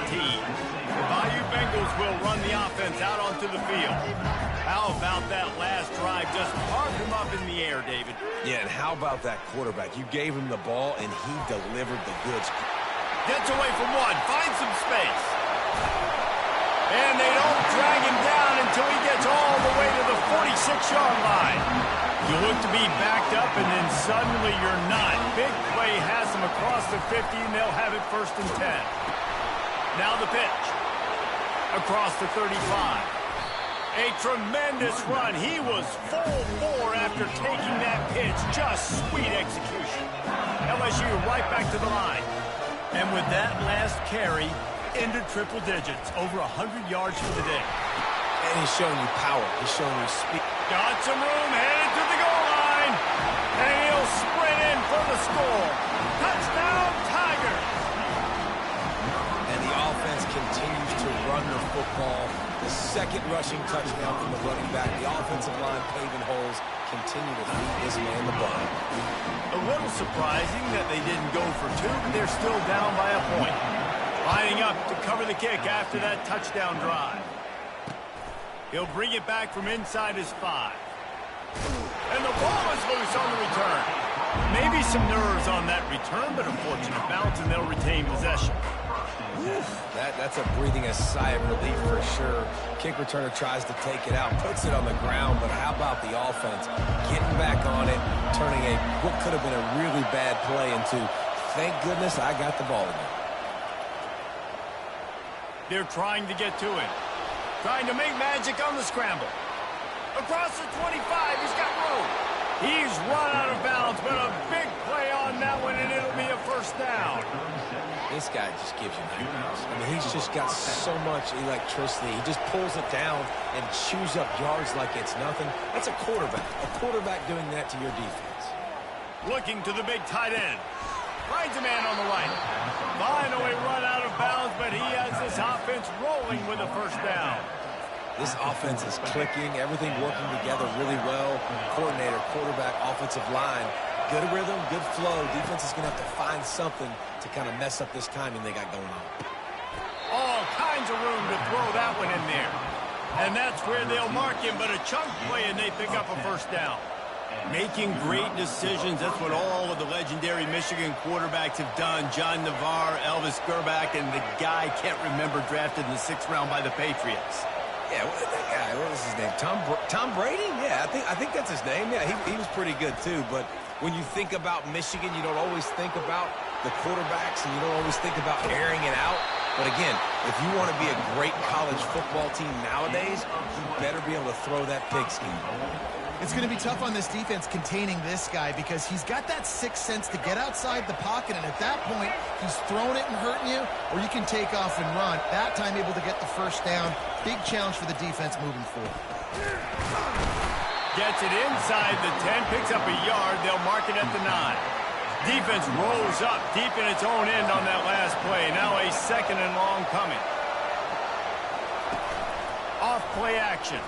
The Bayou Bengals will run the offense out onto the field. How about that last drive? Just park him up in the air, David. Yeah, and how about that quarterback? You gave him the ball, and he delivered the goods. Gets away from one, finds some space. And they don't drag him down until he gets all the way to the 46-yard line. You look to be backed up, and then suddenly you're not. Big play has him across the 50, and they'll have it 1st and 10. Now the pitch. Across the 35. A tremendous run. He was full bore after taking that pitch. Just sweet execution. LSU right back to the line. And with that last carry, into triple digits. Over 100 yards for the day. And he's showing you power. He's showing you speed. Got some room, headed to the goal line. And he'll sprint in for the score. Touchdown, Tigers. And the offense continues to run the football. The second rushing touchdown from the running back. The offensive line paving holes. Continue to feed this man the ball. A little surprising that they didn't go for two, but they're still down by a point. Lining up to cover the kick after that touchdown drive. He'll bring it back from inside his 5. And the ball is loose on the return. Maybe some nerves on that return, but a fortunate bounce, and they'll retain possession. That's a breathing a sigh of relief for sure. Kick returner tries to take it out, puts it on the ground, but how about the offense getting back on it, turning what could have been a really bad play into, thank goodness I got the ball again. They're trying to get to him. Trying to make magic on the scramble. Across the 25, he's got room. He's run out of bounds, but a big play on that one, and it'll be a 1st down. This guy just gives you nightmares. I mean, he's just got so much electricity. He just pulls it down and chews up yards like it's nothing. That's a quarterback. A quarterback doing that to your defense. Looking to the big tight end. Finds a man on the right. Finally run out of bounds, but he has this offense rolling with a 1st down. This offense is clicking, everything working together really well. Coordinator, quarterback, offensive line. Good rhythm, good flow. Defense is going to have to find something to kind of mess up this timing they got going on. All kinds of room to throw that one in there. And that's where they'll mark him, but a chunk play, and they pick up a 1st down. Making great decisions, that's what all of the legendary Michigan quarterbacks have done. John Navarre, Elvis Gerbach, and the guy can't remember drafted in the 6th round by the Patriots. Yeah, that guy, what was his name? Tom Brady? Yeah, I think that's his name. Yeah, he was pretty good too. But when you think about Michigan, you don't always think about the quarterbacks, and you don't always think about airing it out. But again, if you want to be a great college football team nowadays, you better be able to throw that pigskin. It's going to be tough on this defense containing this guy because he's got that sixth sense to get outside the pocket, and at that point, he's throwing it and hurting you, or you can take off and run. That time able to get the 1st down. Big challenge for the defense moving forward. Gets it inside the 10, picks up a yard. They'll mark it at the 9. Defense rolls up deep in its own end on that last play. Now a 2nd and long coming. Off play action.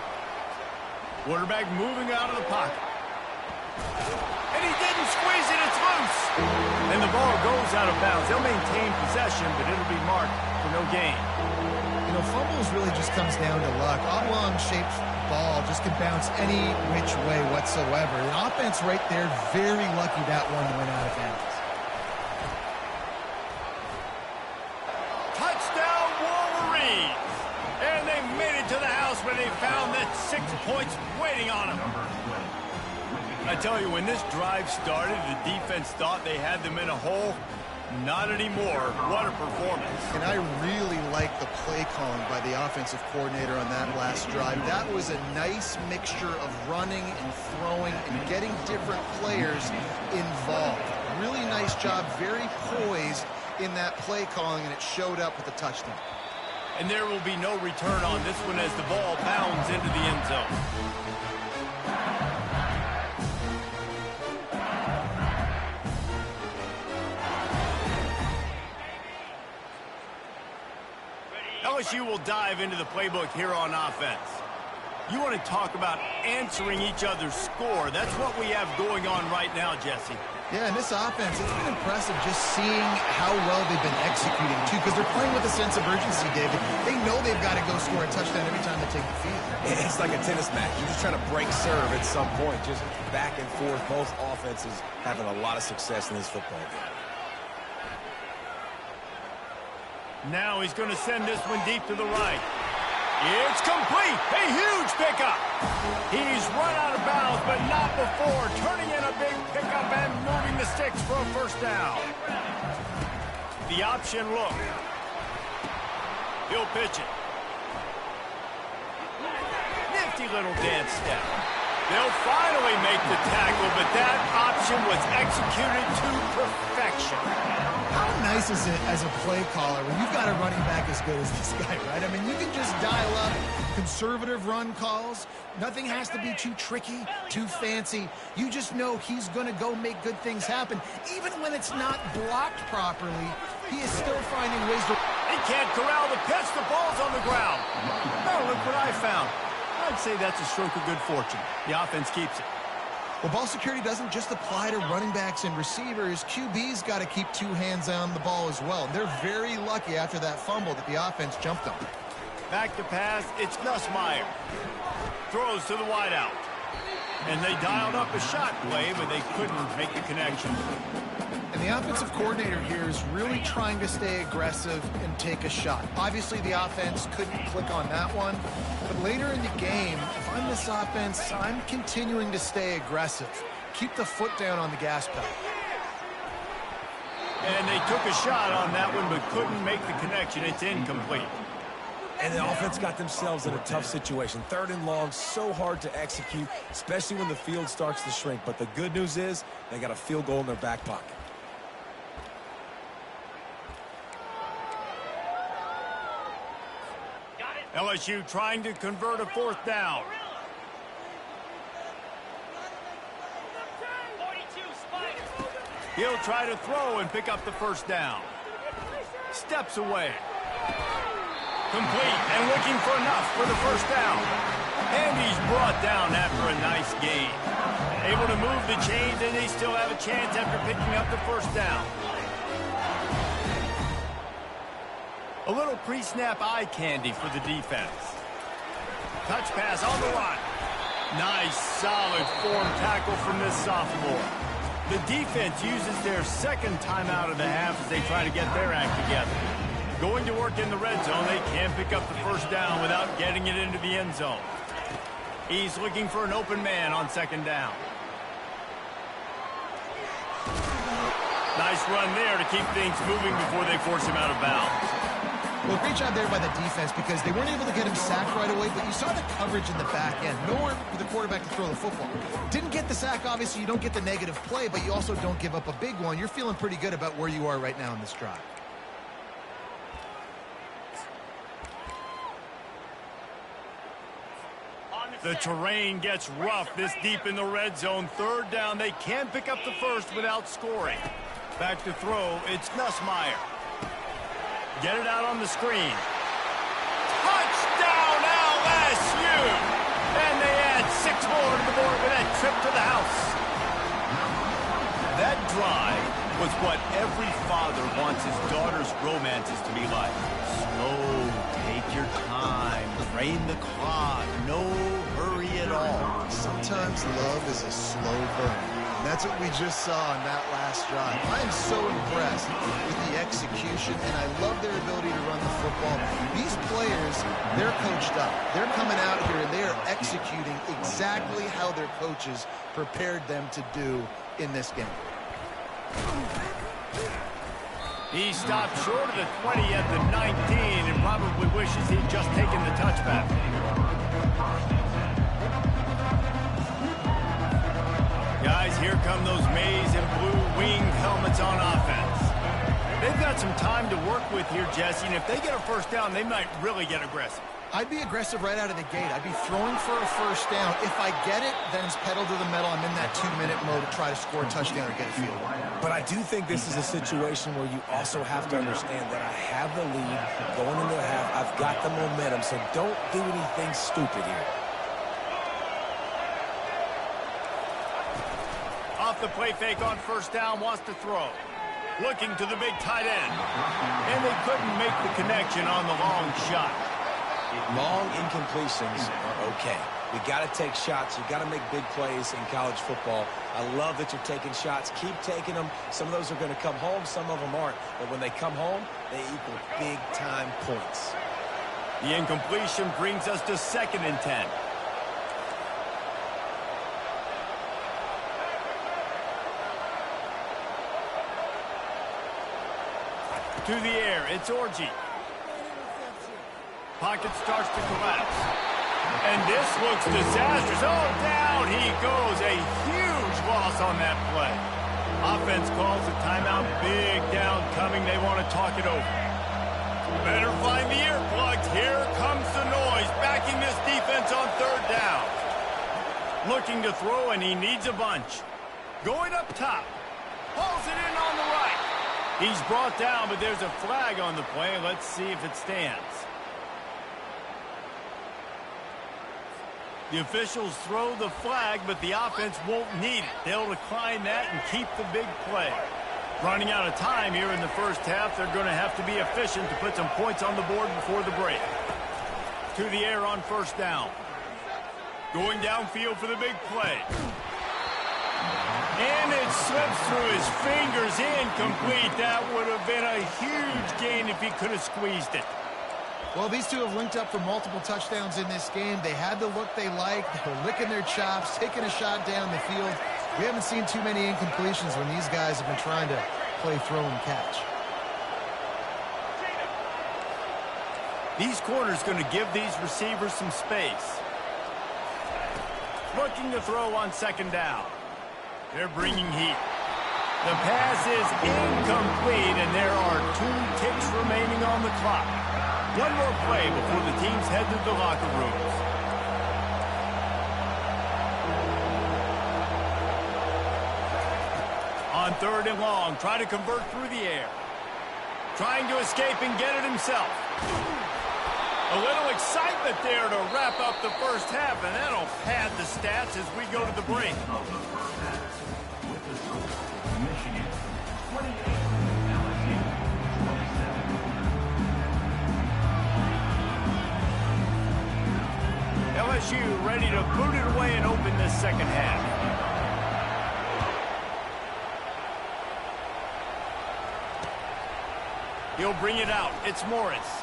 Quarterback moving out of the pocket. And he didn't squeeze it, it's loose. And the ball goes out of bounds. They'll maintain possession, but it'll be marked for no gain. You know, fumbles really just comes down to luck. Oblong-shaped ball just can bounce any which way whatsoever. The offense right there, very lucky that one went out of bounds. And they made it to the house where they found that 6 points waiting on them. I tell you, when this drive started, the defense thought they had them in a hole. Not anymore. What a performance. And I really like the play calling by the offensive coordinator on that last drive. That was a nice mixture of running and throwing and getting different players involved. Really nice job, very poised in that play calling, and it showed up with a touchdown. And there will be no return on this one as the ball bounds into the end zone. LSU will dive into the playbook here on offense. You want to talk about answering each other's score. That's what we have going on right now, Jesse. Yeah, and this offense, it's been impressive just seeing how well they've been executing, too, because they're playing with a sense of urgency, David. They know they've got to go score a touchdown every time they take the field. It's like a tennis match. You're just trying to break serve at some point, just back and forth. Both offenses having a lot of success in this football game. Now he's going to send this one deep to the right. It's complete. A huge pickup. He's run out of bounds, but not before turning in a big pickup and moving the sticks for a first down. The option look. He'll pitch it. Nifty little dance step. They'll finally make the tackle, but that option was executed to perfection. How nice is it as a play caller when you've got a running back as good as this guy, right? I mean, you can just dial up conservative run calls. Nothing has to be too tricky, too fancy. You just know he's going to go make good things happen. Even when it's not blocked properly, he is still finding ways to... He can't corral the pitch. The ball's on the ground. Oh, look what I found. I'd say that's a stroke of good fortune. The offense keeps it. Well, ball security doesn't just apply to running backs and receivers. QB's got to keep 2 hands on the ball as well. They're very lucky after that fumble that the offense jumped on. Back to pass, it's Nussmeier. Throws to the wideout. And they dialed up a shot play, but they couldn't make the connection. And the offensive coordinator here is really trying to stay aggressive and take a shot. Obviously, the offense couldn't click on that one. But later in the game, if I'm this offense, I'm continuing to stay aggressive. Keep the foot down on the gas pedal. And they took a shot on that one, but couldn't make the connection. It's incomplete. And the offense got themselves in a tough situation. 3rd and long, so hard to execute, especially when the field starts to shrink. But the good news is they got a field goal in their back pocket. LSU trying to convert a 4th down. He'll try to throw and pick up the first down. Steps away. Complete and looking for enough for the first down. And he's brought down after a nice gain. Able to move the chains, and they still have a chance after picking up the first down. A little pre-snap eye candy for the defense. Touch pass on the run. Nice, solid form tackle from this sophomore. The defense uses their 2nd timeout of the half as they try to get their act together. Going to work in the red zone, they can pick up the first down without getting it into the end zone. He's looking for an open man on 2nd down. Nice run there to keep things moving before they force him out of bounds. Well, great job there by the defense because they weren't able to get him sacked right away, but you saw the coverage in the back end. Nowhere for the quarterback to throw the football. Didn't get the sack, obviously. You don't get the negative play, but you also don't give up a big one. You're feeling pretty good about where you are right now in this drive. The terrain gets rough this deep in the red zone. 3rd down, they can pick up the first without scoring. Back to throw, it's Nussmeier. Get it out on the screen. Touchdown LSU! And they add 6 more to the board with that trip to the house. That drive was what every father wants his daughter's romances to be like. Slow, take your time, drain the clock, no hurry at all. Sometimes love is a slow burn. And that's what we just saw on that last drive. I am so impressed with the execution, and I love their ability to run the football. These players They're coached up. They're coming out here and they are executing exactly how their coaches prepared them to do in this game. He stopped short of the 20 at the 19 and probably wishes he'd just taken the touchback. Guys, here come those maize and blue winged helmets on offense. They've got some time to work with here, Jesse, and if they get a first down, they might really get aggressive. I'd be aggressive right out of the gate. I'd be throwing for a first down. If I get it, then it's pedal to the metal. I'm in that 2-minute mode to try to score a touchdown or get a field goal. But I do think this is a situation where you also have to understand that I have the lead going into the half. I've got the momentum, so don't do anything stupid here. Off the play fake on first down, wants to throw. Looking to the big tight end. And they couldn't make the connection on the long shot. Long incompletions are okay. We got to take shots. You got to make big plays in college football. I love that you're taking shots. Keep taking them. Some of those are going to come home. Some of them aren't. But when they come home, they equal big-time points. The incompletion brings us to 2nd and 10. To the air, it's Orji. Pocket starts to collapse. And this looks disastrous. Oh, down he goes. A huge loss on that play. Offense calls a timeout. Big down coming. They want to talk it over. Better find the earplugs. Here comes the noise. Backing this defense on 3rd down. Looking to throw, and he needs a bunch. Going up top. Hauls it in on the right. He's brought down, but there's a flag on the play. Let's see if it stands. The officials throw the flag, but the offense won't need it. They'll decline that and keep the big play. Running out of time here in the first half, they're going to have to be efficient to put some points on the board before the break. To the air on first down. Going downfield for the big play. And it slips through his fingers, incomplete. That would have been a huge gain if he could have squeezed it. Well, these two have linked up for multiple touchdowns in this game. They had the look they liked. They were licking their chops, taking a shot down the field. We haven't seen too many incompletions when these guys have been trying to play throw and catch. These corners going to give these receivers some space. Looking to throw on 2nd down. They're bringing heat. The pass is incomplete, and there are 2 ticks remaining on the clock. One more play before the teams head to the locker rooms. On 3rd and long, try to convert through the air. Trying to escape and get it himself. A little excitement there to wrap up the first half, and that'll pad the stats as we go to the break. LSU ready to boot it away and open this second half. He'll bring it out. It's Morris.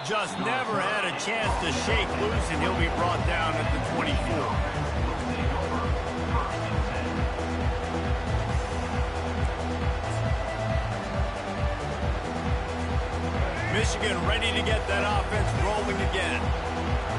Just never had a chance to shake loose, and he'll be brought down at the 24. Michigan ready to get that offense rolling again.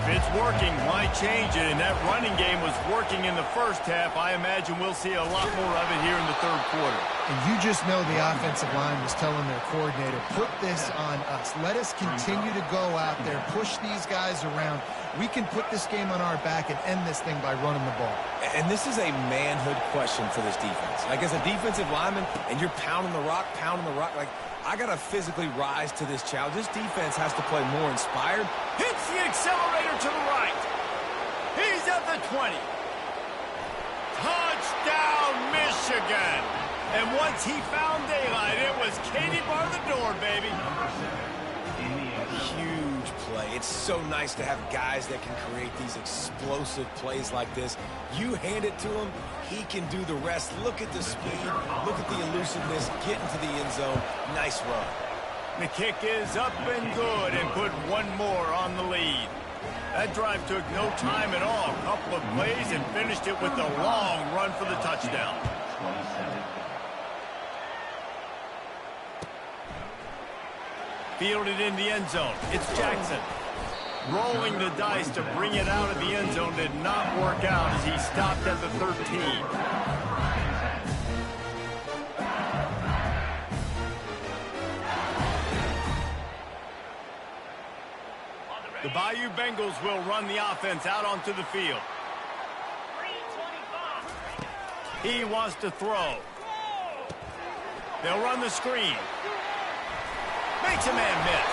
If it's working, why change it? And that running game was working in the first half. I imagine we'll see a lot more of it here in the 3rd quarter. And you just know the offensive line was telling their coordinator, put this on us. Let us continue to go out there, push these guys around. We can put this game on our back and end this thing by running the ball. And this is a manhood question for this defense. Like, as a defensive lineman, and you're pounding the rock, like, I got to physically rise to this challenge. This defense has to play more inspired. Hits the accelerator to the right. He's at the 20. Touchdown, Michigan. And once he found daylight, it was Katie bar the door, baby. Huge play. It's so nice to have guys that can create these explosive plays like this. You hand it to him, he can do the rest. Look at the speed. Look at the elusiveness. Get into the end zone. Nice run. The kick is up and good and put one more on the lead. That drive took no time at all. A couple of plays and finished it with a long run for the touchdown. Fielded in the end zone. It's Jackson. Rolling the dice to bring it out of the end zone did not work out as he stopped at the 13. The Bayou Bengals will run the offense out onto the field. He wants to throw. They'll run the screen. Makes a man miss.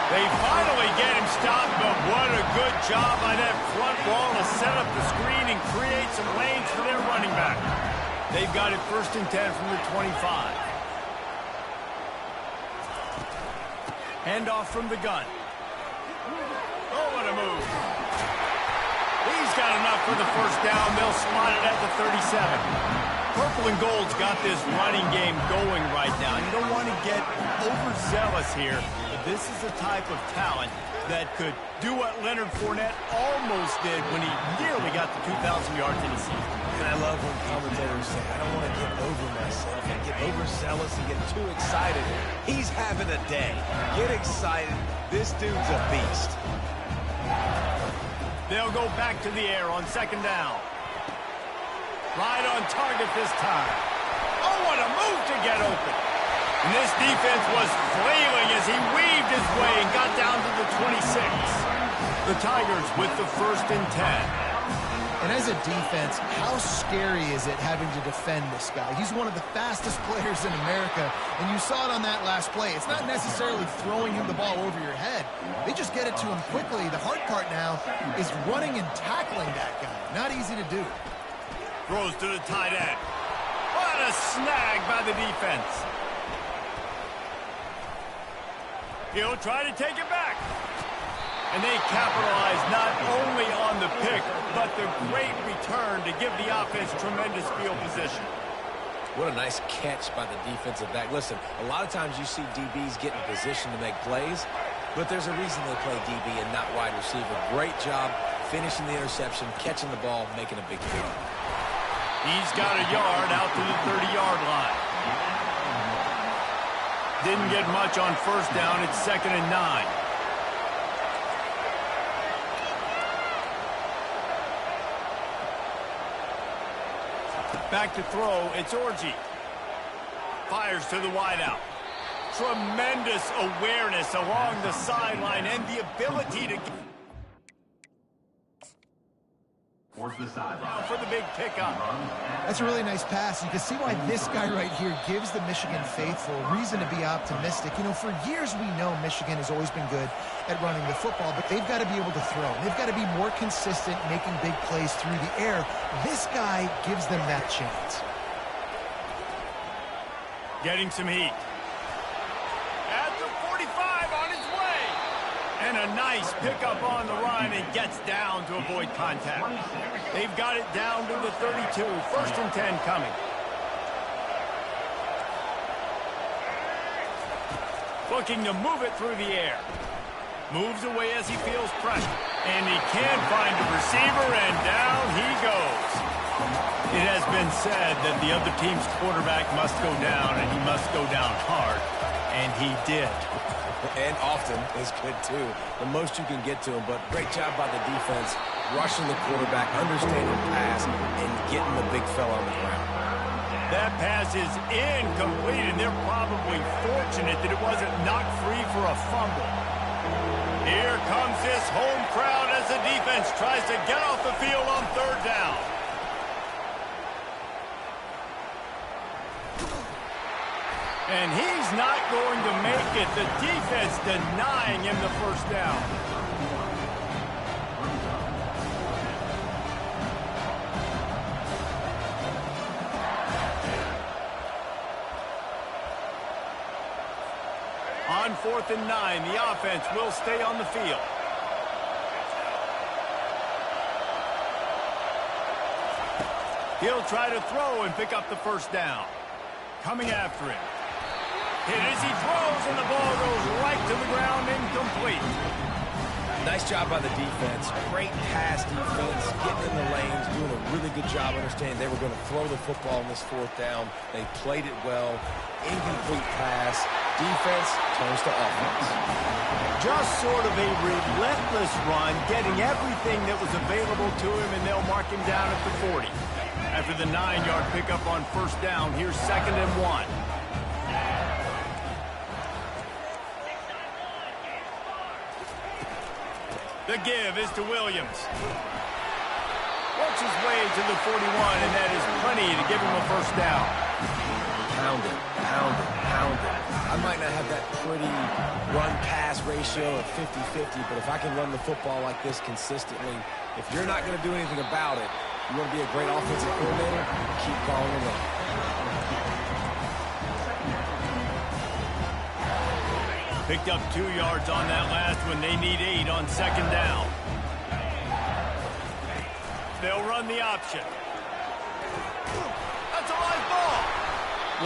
They finally get him stopped, but what a good job by that front wall to set up the screen and create some lanes for their running back. They've got it 1st and 10 from the 25. Handoff from the gun. Oh, what a move. He's got enough for the 1st down. They'll spot it at the 37. Purple and Gold's got this running game going right now. You don't want to get overzealous here, but this is the type of talent that could do what Leonard Fournette almost did when he nearly got to 2,000 yards in a season. And I love when commentators say, I don't want to get over myself and get overzealous and get too excited. He's having a day. Get excited. This dude's a beast. They'll go back to the air on 2nd down. Right on target this time. Oh, what a move to get open. And this defense was flailing as he weaved his way and got down to the 26. The Tigers with the 1st and 10. And as a defense, how scary is it having to defend this guy? He's one of the fastest players in America, and you saw it on that last play. It's not necessarily throwing him the ball over your head. They just get it to him quickly. The hard part now is running and tackling that guy. Not easy to do. Throws to the tight end. What a snag by the defense. He'll try to take it back. And they capitalize not only on the pick, but the great return to give the offense tremendous field position. What a nice catch by the defensive back. Listen, a lot of times you see DBs get in position to make plays, but there's a reason they play DB and not wide receiver. Great job finishing the interception, catching the ball, making a big play. He's got a yard out to the 30-yard line. Didn't get much on 1st down. It's 2nd and 9. Back to throw. It's Orji. Fires to the wideout. Tremendous awareness along the sideline and the ability to get for the big pickup. That's a really nice pass. You can see why this guy right here gives the Michigan faithful reason to be optimistic. You know, for years we know Michigan has always been good at running the football, but they've got to be able to throw. They've got to be more consistent making big plays through the air. This guy gives them that chance. Getting some heat. At the 45 on his way. And a nice pickup on the run and gets down to avoid contact. They've got it down to the 32. 1st and 10 coming. Looking to move it through the air. Moves away as he feels pressure. And he can't find a receiver, and down he goes. It has been said that the other team's quarterback must go down, and he must go down hard. And he did. And often is good, too. The most you can get to him, but great job by the defense, rushing the quarterback, understanding the pass, and getting the big fella on the ground. That pass is incomplete, and they're probably fortunate that it wasn't knocked free for a fumble. Here comes this home crowd as the defense tries to get off the field on 3rd down. And he's not going to make it. The defense denying him the 1st down. On 4th and 9, the offense will stay on the field. He'll try to throw and pick up the 1st down. Coming after him. Hit as he throws, and the ball goes right to the ground, incomplete. Nice job by the defense. Great pass defense, getting in the lanes, doing a really good job understanding they were going to throw the football on this fourth down. They played it well. Incomplete pass. Defense turns to offense. Just sort of a relentless run, getting everything that was available to him, and they'll mark him down at the 40. After the 9-yard pickup on first down, here's 2nd and 1. The give is to Williams. Works his way to the 41, and that is plenty to give him a first down. Pound it, pound it, pound it. I might not have that pretty run-pass ratio of 50-50, but if I can run the football like this consistently, if you're not going to do anything about it, you want to be a great offensive coordinator, keep calling the run. Picked up 2 yards on that last one. They need 8 on 2nd down. They'll run the option. That's a live ball.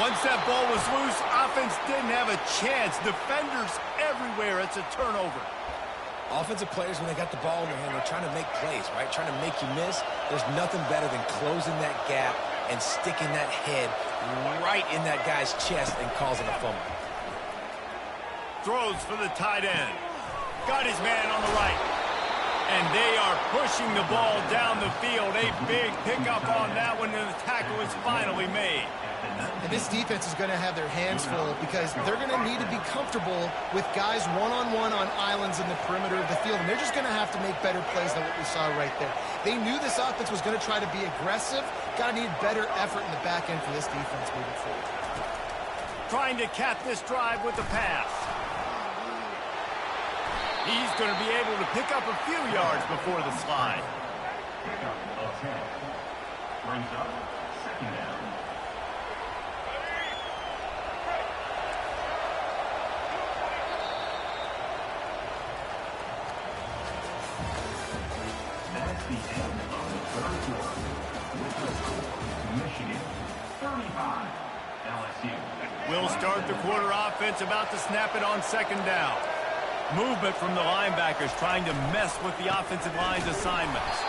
Once that ball was loose, offense didn't have a chance. Defenders everywhere. It's a turnover. Offensive players, when they got the ball in their hand, they're trying to make plays, right? Trying to make you miss. There's nothing better than closing that gap and sticking that head right in that guy's chest and causing a fumble. Throws for the tight end. Got his man on the right. And they are pushing the ball down the field. A big pickup on that one, and the tackle is finally made. And this defense is going to have their hands full because they're going to need to be comfortable with guys one-on-one on islands in the perimeter of the field. And they're just going to have to make better plays than what we saw right there. They knew this offense was going to try to be aggressive. Got to need better effort in the back end for this defense moving forward. Trying to cap this drive with the pass. He's going to be able to pick up a few yards before the slide. Brings up 2nd down. That's the end of the 3rd quarter. With the score, Michigan 35, LSU. We'll start the quarter offense, about to snap it on 2nd down. Movement from the linebackers trying to mess with the offensive line's assignments.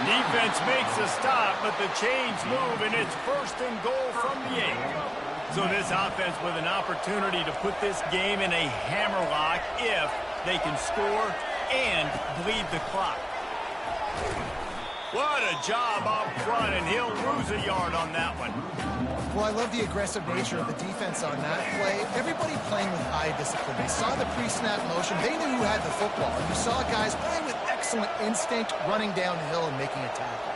Defense makes a stop, but the chains move, and it's 1st and goal from the 8. So this offense with an opportunity to put this game in a hammerlock if they can score and bleed the clock. What a job up front, and he'll lose a yard on that one. Well, I love the aggressive nature of the defense on that play. Everybody playing with eye discipline. They saw the pre-snap motion. They knew who had the football. And you saw guys playing with excellent instinct, running downhill and making a tackle.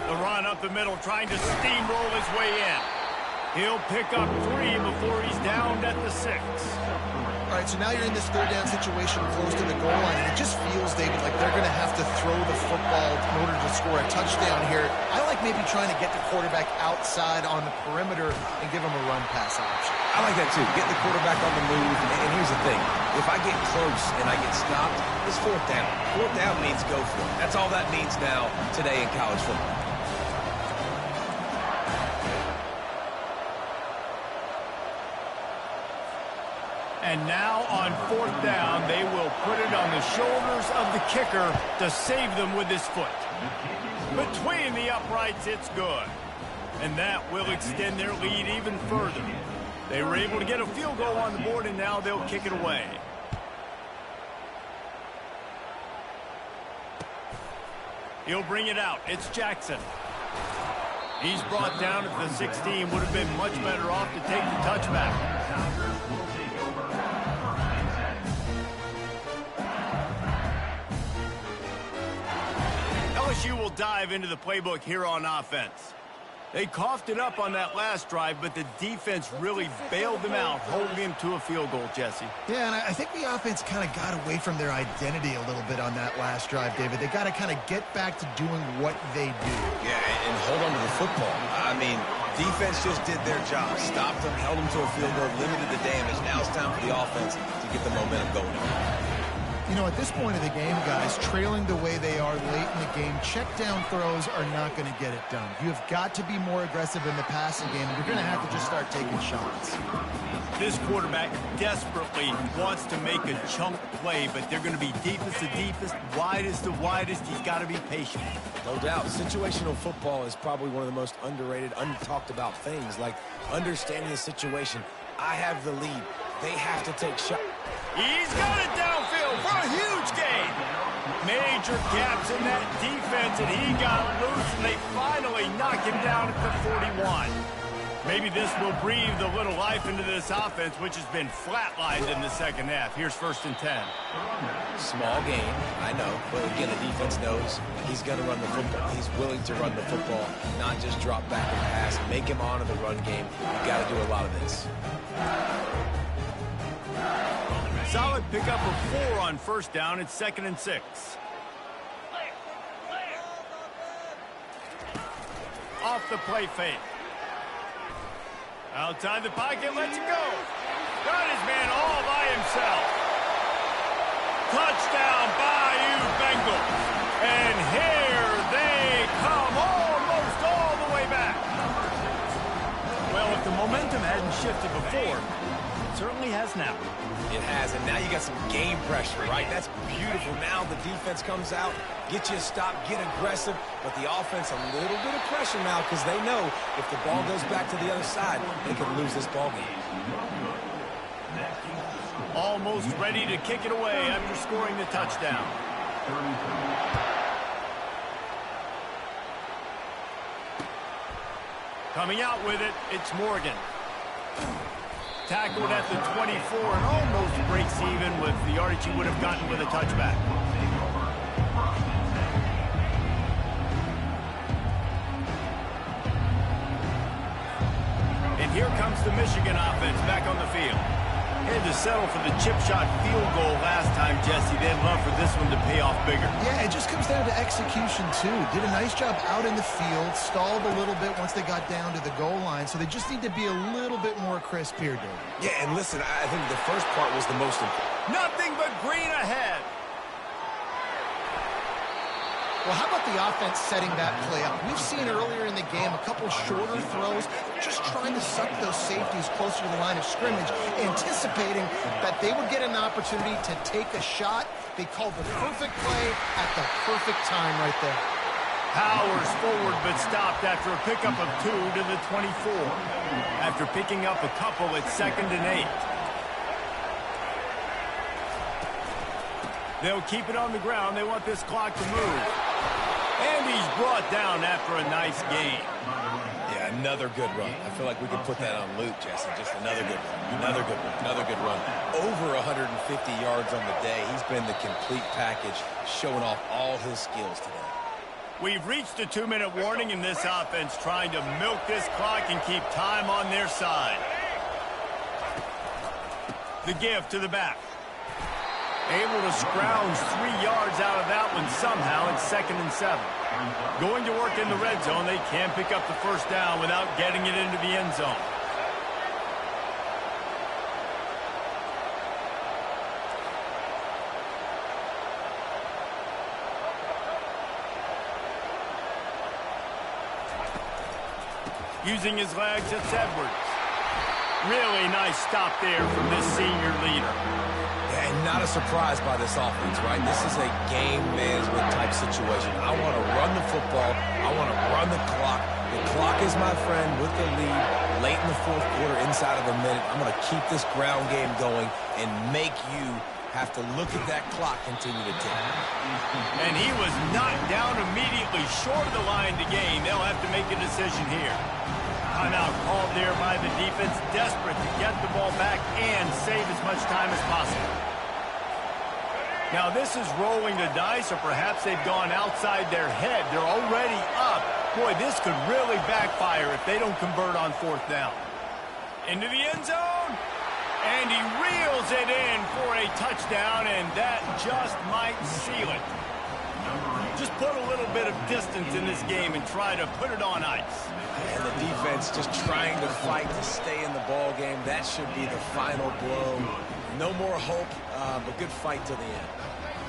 The run up the middle, trying to steamroll his way in. He'll pick up 3 before he's downed at the 6. All right, so now you're in this 3rd down situation close to the goal line, and it just feels, David, like they're going to have to throw the football in order to score a touchdown here. I like maybe trying to get the quarterback outside on the perimeter and give him a run-pass option. I like that, too. Get the quarterback on the move. And here's the thing. If I get close and I get stopped, it's 4th down. 4th down means go for it. That's all that means now today in college football. And now on 4th down, they will put it on the shoulders of the kicker to save them with his foot. Between the uprights, it's good. And that will extend their lead even further. They were able to get a field goal on the board, and now they'll kick it away. He'll bring it out. It's Jackson. He's brought down at the 16. Would have been much better off to take the touchback. LSU will dive into the playbook here on offense. They coughed it up on that last drive, but the defense really bailed them out, holding him to a field goal, Jesse. Yeah, and I think the offense kind of got away from their identity a little bit on that last drive, David. They got to kind of get back to doing what they do. Yeah, and hold on to the football. I mean, defense just did their job. Stopped them, held them to a field goal, limited the damage. Now it's time for the offense to get the momentum going. You know, at this point of the game, guys, trailing the way they are late in the game, check down throws are not going to get it done. You have got to be more aggressive in the passing game, and you're going to have to just start taking shots. This quarterback desperately wants to make a chunk play, but they're going to be deepest to deepest, widest to widest. He's got to be patient. No doubt. Situational football is probably one of the most underrated, untalked about things, like understanding the situation. I have the lead. They have to take shots. He's got it downfield for a huge gain. Major gaps in that defense, and he got loose, and they finally knock him down at the 41. Maybe this will breathe a little life into this offense, which has been flatlined in the second half. Here's 1st and 10. Small gain, I know, but again, the defense knows he's going to run the football. He's willing to run the football, not just drop back and pass, make him honor the run game. You've got to do a lot of this. Solid pickup of 4 on 1st down. It's 2nd and 6. Off the play fake. Outside the pocket, lets it go. Got his man all by himself. Touchdown, Bayou Bengals. And here they come, almost all the way back. Well, if the momentum hadn't shifted before, it certainly has now. It has, and now you got some game pressure, right? That's beautiful. Now the defense comes out, get you a stop, get aggressive, but the offense a little bit of pressure now because they know if the ball goes back to the other side, they could lose this ball game. Almost ready to kick it away after scoring the touchdown. Coming out with it, it's Morgan. Tackled at the 24 and almost breaks even with the yardage he would have gotten with a touchback. And here comes the Michigan offense back on the field. Had to settle for the chip shot field goal last time, Jesse. They'd love for this one to pay off bigger. Yeah, it just comes down to execution, too. Did a nice job out in the field, stalled a little bit once they got down to the goal line, so they just need to be a little bit more crisp here, Dave. Yeah, and listen, I think the first part was the most important. Nothing but green ahead. Well, how about the offense setting that play up? We've seen earlier in the game a couple shorter throws, just trying to suck those safeties closer to the line of scrimmage, anticipating that they would get an opportunity to take a shot. They called the perfect play at the perfect time right there. Powers forward but stopped after a pickup of 2 to the 24. After picking up a couple, it's 2nd and 8. They'll keep it on the ground. They want this clock to move. And he's brought down after a nice gain. Yeah, another good run. I feel like we could put that on loop, Jesse. Just another good run. Another good run. Another good run. Over 150 yards on the day. He's been the complete package, showing off all his skills today. We've reached a 2-minute warning in this offense, trying to milk this clock and keep time on their side. The give to the back. Able to scrounge 3 yards out of that one somehow. It's 2nd and 7. Going to work in the red zone. They can pick up the 1st down without getting it into the end zone. Using his legs, it's Edwards. Really nice stop there from this senior leader. And not a surprise by this offense, right? This is a game management type situation. I want to run the football. I want to run the clock. The clock is my friend with the lead. Late in the 4th quarter, inside of a minute, I'm going to keep this ground game going and make you have to look at that clock continue to tick. And he was knocked down immediately short of the line to gain. They'll have to make a decision here. Timeout called there by the defense, desperate to get the ball back and save as much time as possible. Now this is rolling the dice, or perhaps they've gone outside their head. They're already up. Boy, this could really backfire if they don't convert on 4th down. Into the end zone, and he reels it in for a touchdown, and that just might seal it. Just put a little bit of distance in this game and try to put it on ice. And the defense just trying to fight to stay in the ball game. That should be the final blow No more hope, but good fight till the end.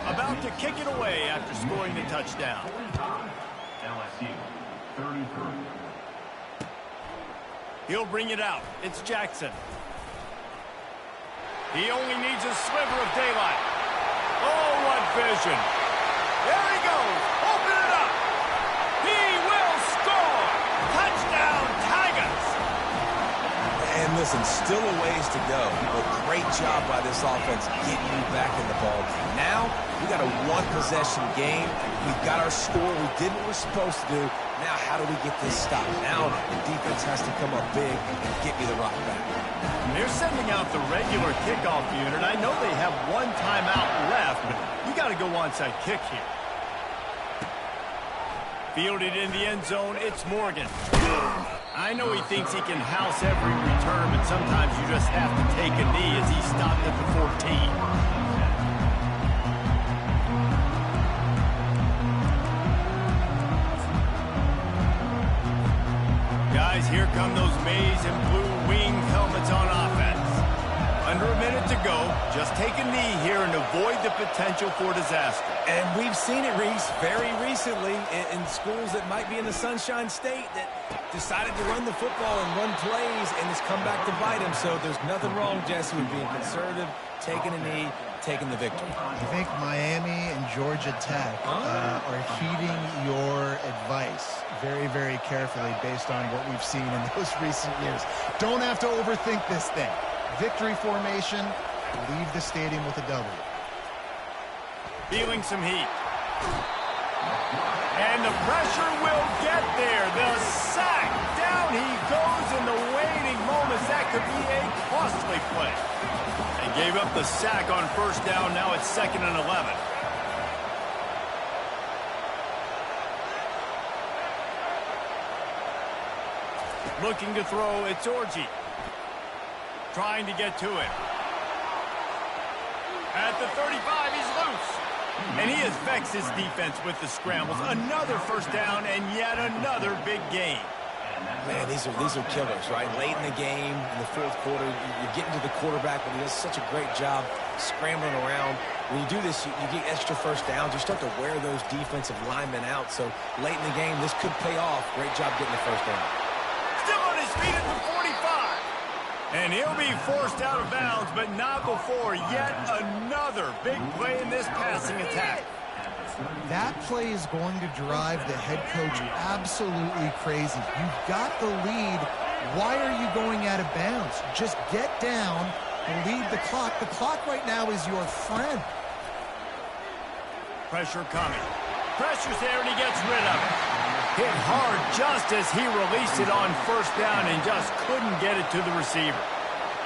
About to kick it away after scoring the touchdown. LSU 33. He'll bring it out. It's Jackson. He only needs a sliver of daylight. Oh, what vision. There he goes. Open it up. He will score. Touchdown, Tigers. And listen, still a ways to go, but great job by this offense getting you back in the ball. Now, we got a one-possession game. We've got our score. We did what we're supposed to do. Now, how do we get this stopped? Now, the defense has to come up big and get me the rock back. They're sending out the regular kickoff unit. I know they have one timeout left, but you got to go onside kick here. Fielded in the end zone, it's Morgan. I know he thinks he can house every return, but sometimes you just have to take a knee as he stopped at the 14. Guys, here come those maize and blue wing helmets on offense. Under a minute to go. Just take a knee here and avoid the potential for disaster. And we've seen it, Reese, very recently in schools that might be in the Sunshine State that decided to run the football and run plays, and it's come back to bite them. So there's nothing wrong, Jesse, with being conservative, taking a knee, taking the victory. I think Miami and Georgia Tech are heeding your advice very, very carefully based on what we've seen in those recent years. Don't have to overthink this thing. Victory formation, leave the stadium with a W. Feeling some heat. And the pressure will get there. The sack. Down he goes in the waiting moments. That could be a costly play. They gave up the sack on first down. Now it's 2nd and 11. Looking to throw, it's Orji. Trying to get to it. At the 35, he's loose. And he has vexed his defense with the scrambles. Another first down and yet another big gain. Man, these are killers, right? Late in the game, in the fourth quarter, you're getting to the quarterback, but he does such a great job scrambling around. When you do this, you get extra first downs. You start to wear those defensive linemen out. So late in the game, this could pay off. Great job getting the first down. Still on his feet at the 45. And he'll be forced out of bounds, but not before yet another big play in this passing attack. That play is going to drive the head coach absolutely crazy. You've got the lead. Why are you going out of bounds? Just get down and lead the clock. The clock right now is your friend. Pressure coming. Pressure's there, and he gets rid of it. Hit hard just as he released it on first down and just couldn't get it to the receiver.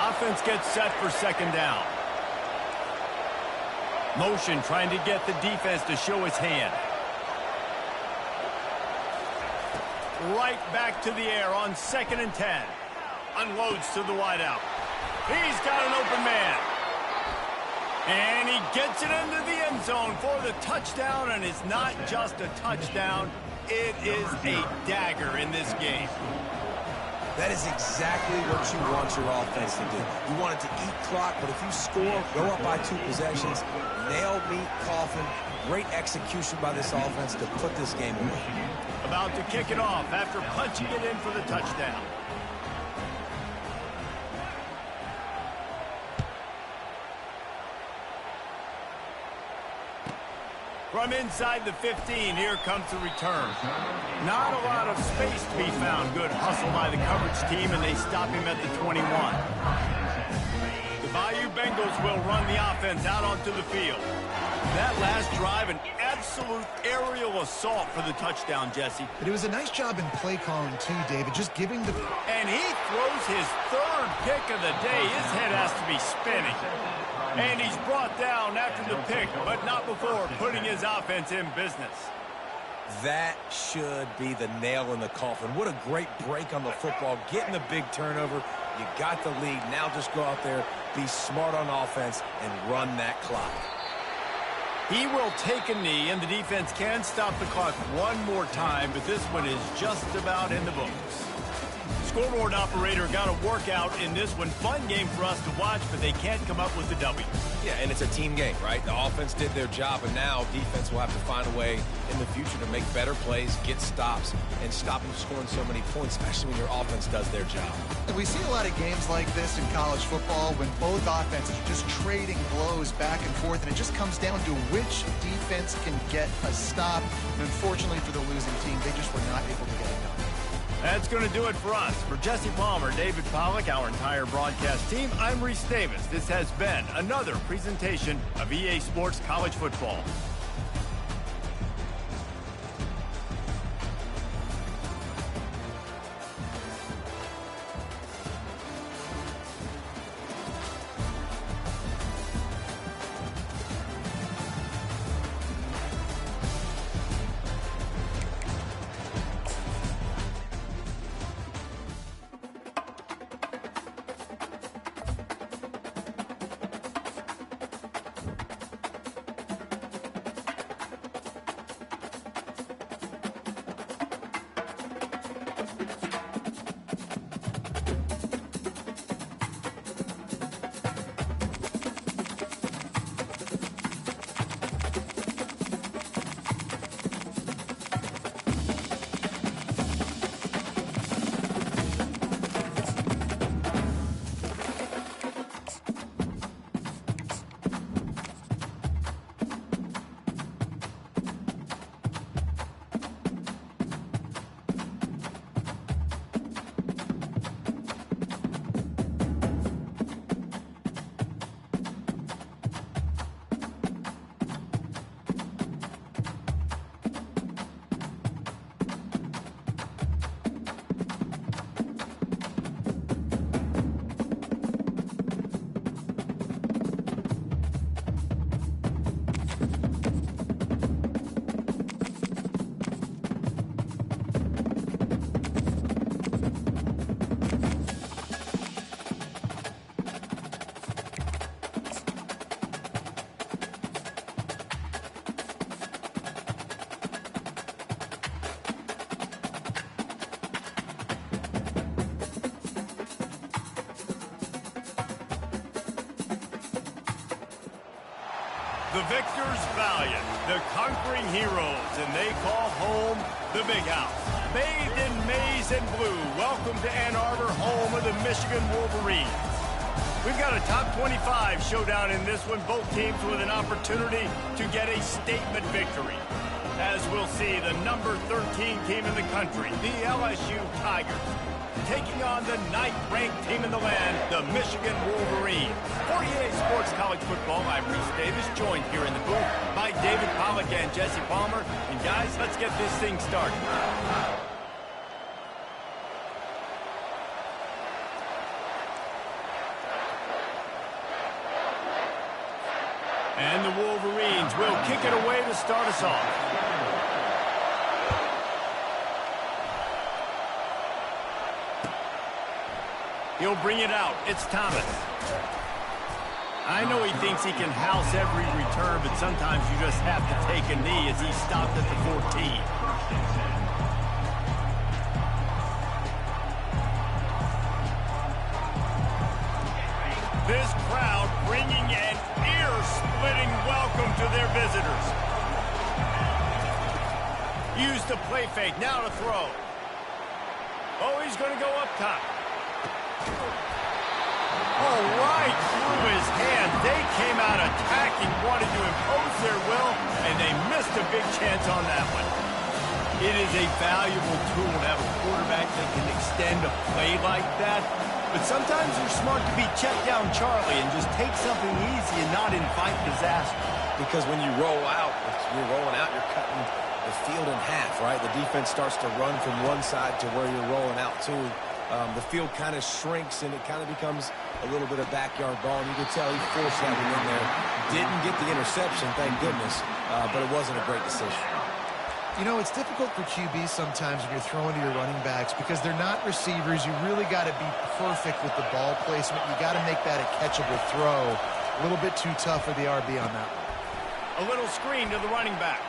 Offense gets set for 2nd down. Motion trying to get the defense to show his hand. Right back to the air on 2nd and 10. Unloads to the wideout. He's got an open man. And he gets it into the end zone for the touchdown, and it's not just a touchdown. It is a dagger in this game. That is exactly what you want your offense to do. You want it to eat clock, but if you score, go up by 2 possessions, nail, meet, coffin. Great execution by this offense to put this game away. About to kick it off after punching it in for the touchdown. From inside the 15, here comes the return. Not a lot of space to be found. Good hustle by the coverage team, and they stop him at the 21. The Bayou Bengals will run the offense out onto the field. That last drive, an absolute aerial assault for the touchdown, Jesse. But it was a nice job in play calling, too, David, just giving the... And he throws his 3rd pick of the day. His head has to be spinning. And he's brought down after the pick, but not before putting his offense in business. That should be the nail in the coffin. What a great break on the football. Getting the big turnover. You got the lead. Now just go out there, be smart on offense, and run that clock. He will take a knee, and the defense can stop the clock one more time, but this one is just about in the books. Scoreboard operator got a workout in this one. Fun game for us to watch, but they can't come up with the W. Yeah, and it's a team game, right? The offense did their job, and now defense will have to find a way in the future to make better plays, get stops, and stop them scoring so many points, especially when your offense does their job. And we see a lot of games like this in college football when both offenses are just trading blows back and forth, and it just comes down to which defense can get a stop. And unfortunately for the losing team, they just were not able to get it done. That's going to do it for us. For Jesse Palmer, David Pollack, our entire broadcast team, I'm Reese Davis. This has been another presentation of EA Sports College Football. The victors valiant, the conquering heroes, and they call home the Big House. Bathed in maize and blue, welcome to Ann Arbor, home of the Michigan Wolverines. We've got a top 25 showdown in this one, both teams with an opportunity to get a statement victory. As we'll see, the number 13 team in the country, the LSU Tigers, taking on the 9th-ranked team in the land, the Michigan Wolverines. For EA Sports College Football, I'm Reese Davis, joined here in the booth by David Pollack and Jesse Palmer. And guys, let's get this thing started. And the Wolverines will kick it away to start us off. He'll bring it out. It's Thomas. I know he thinks he can house every return, but sometimes you just have to take a knee as he stopped at the 14. This crowd bringing an ear-splitting welcome to their visitors. Use the play fake. Now to throw. Oh, he's going to go up top. Oh, right through his hand. They came out attacking, wanted to impose their will, and they missed a big chance on that one. It is a valuable tool to have a quarterback that can extend a play like that. But sometimes you're smart to be check down Charlie and just take something easy and not invite disaster. Because when you roll out, if you're rolling out, you're cutting the field in half, right? The defense starts to run from one side to where you're rolling out to. The field kind of shrinks, and it kind of becomes a little bit of backyard ball. And you could tell he forced that one in there. Didn't get the interception, thank goodness, but it wasn't a great decision. You know, it's difficult for QBs sometimes when you're throwing to your running backs because they're not receivers. You really got to be perfect with the ball placement. You got to make that a catchable throw. A little bit too tough for the RB on that one. A little screen to the running back.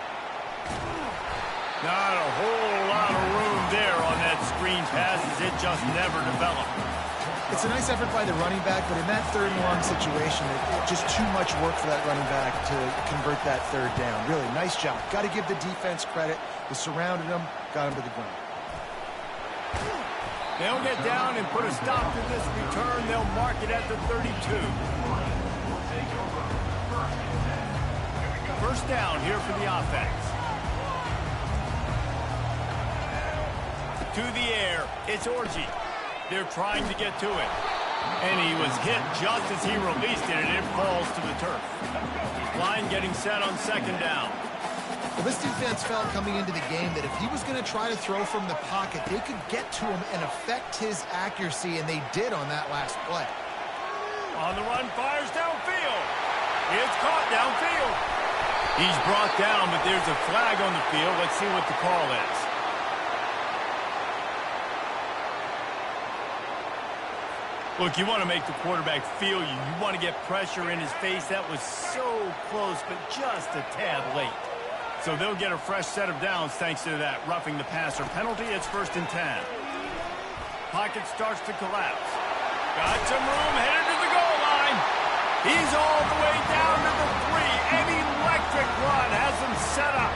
Not a whole lot of room there on that screen pass as it just never developed. It's a nice effort by the running back, but in that third and long situation, just too much work for that running back to convert that third down. Really, nice job. Got to give the defense credit. They surrounded him, got him to the ground. They'll get down and put a stop to this return. They'll mark it at the 32. First down here for the offense. To the air, it's Orji. They're trying to get to it. And he was hit just as he released it, and it falls to the turf. Line getting set on second down. Well, this defense felt coming into the game that if he was going to try to throw from the pocket, they could get to him and affect his accuracy, and they did on that last play. On the run, fires downfield. It's caught downfield. He's brought down, but there's a flag on the field. Let's see what the call is. Look, you want to make the quarterback feel you. You want to get pressure in his face. That was so close, but just a tad late. So they'll get a fresh set of downs thanks to that roughing the passer penalty. It's 1st and 10. Pocket starts to collapse. Got some room, headed to the goal line. He's all the way down to the 3. An electric run has him set up.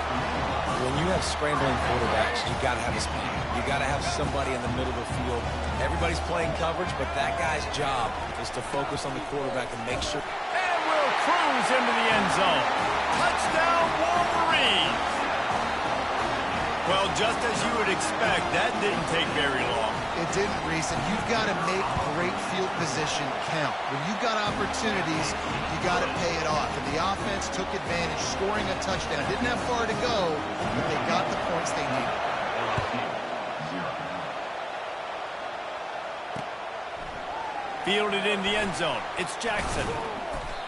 When you have scrambling quarterbacks, you got to have a spot. You got to have somebody in the middle of the field. Everybody's playing coverage, but that guy's job is to focus on the quarterback and make sure. And will cruise into the end zone. Touchdown, Wolverines. Well, just as you would expect, that didn't take very long. It didn't, Reese, and you've got to make great field position count. When you've got opportunities, you got to pay it off. And the offense took advantage, scoring a touchdown. Didn't have far to go, but they got the points they needed. Fielded in the end zone. It's Jackson.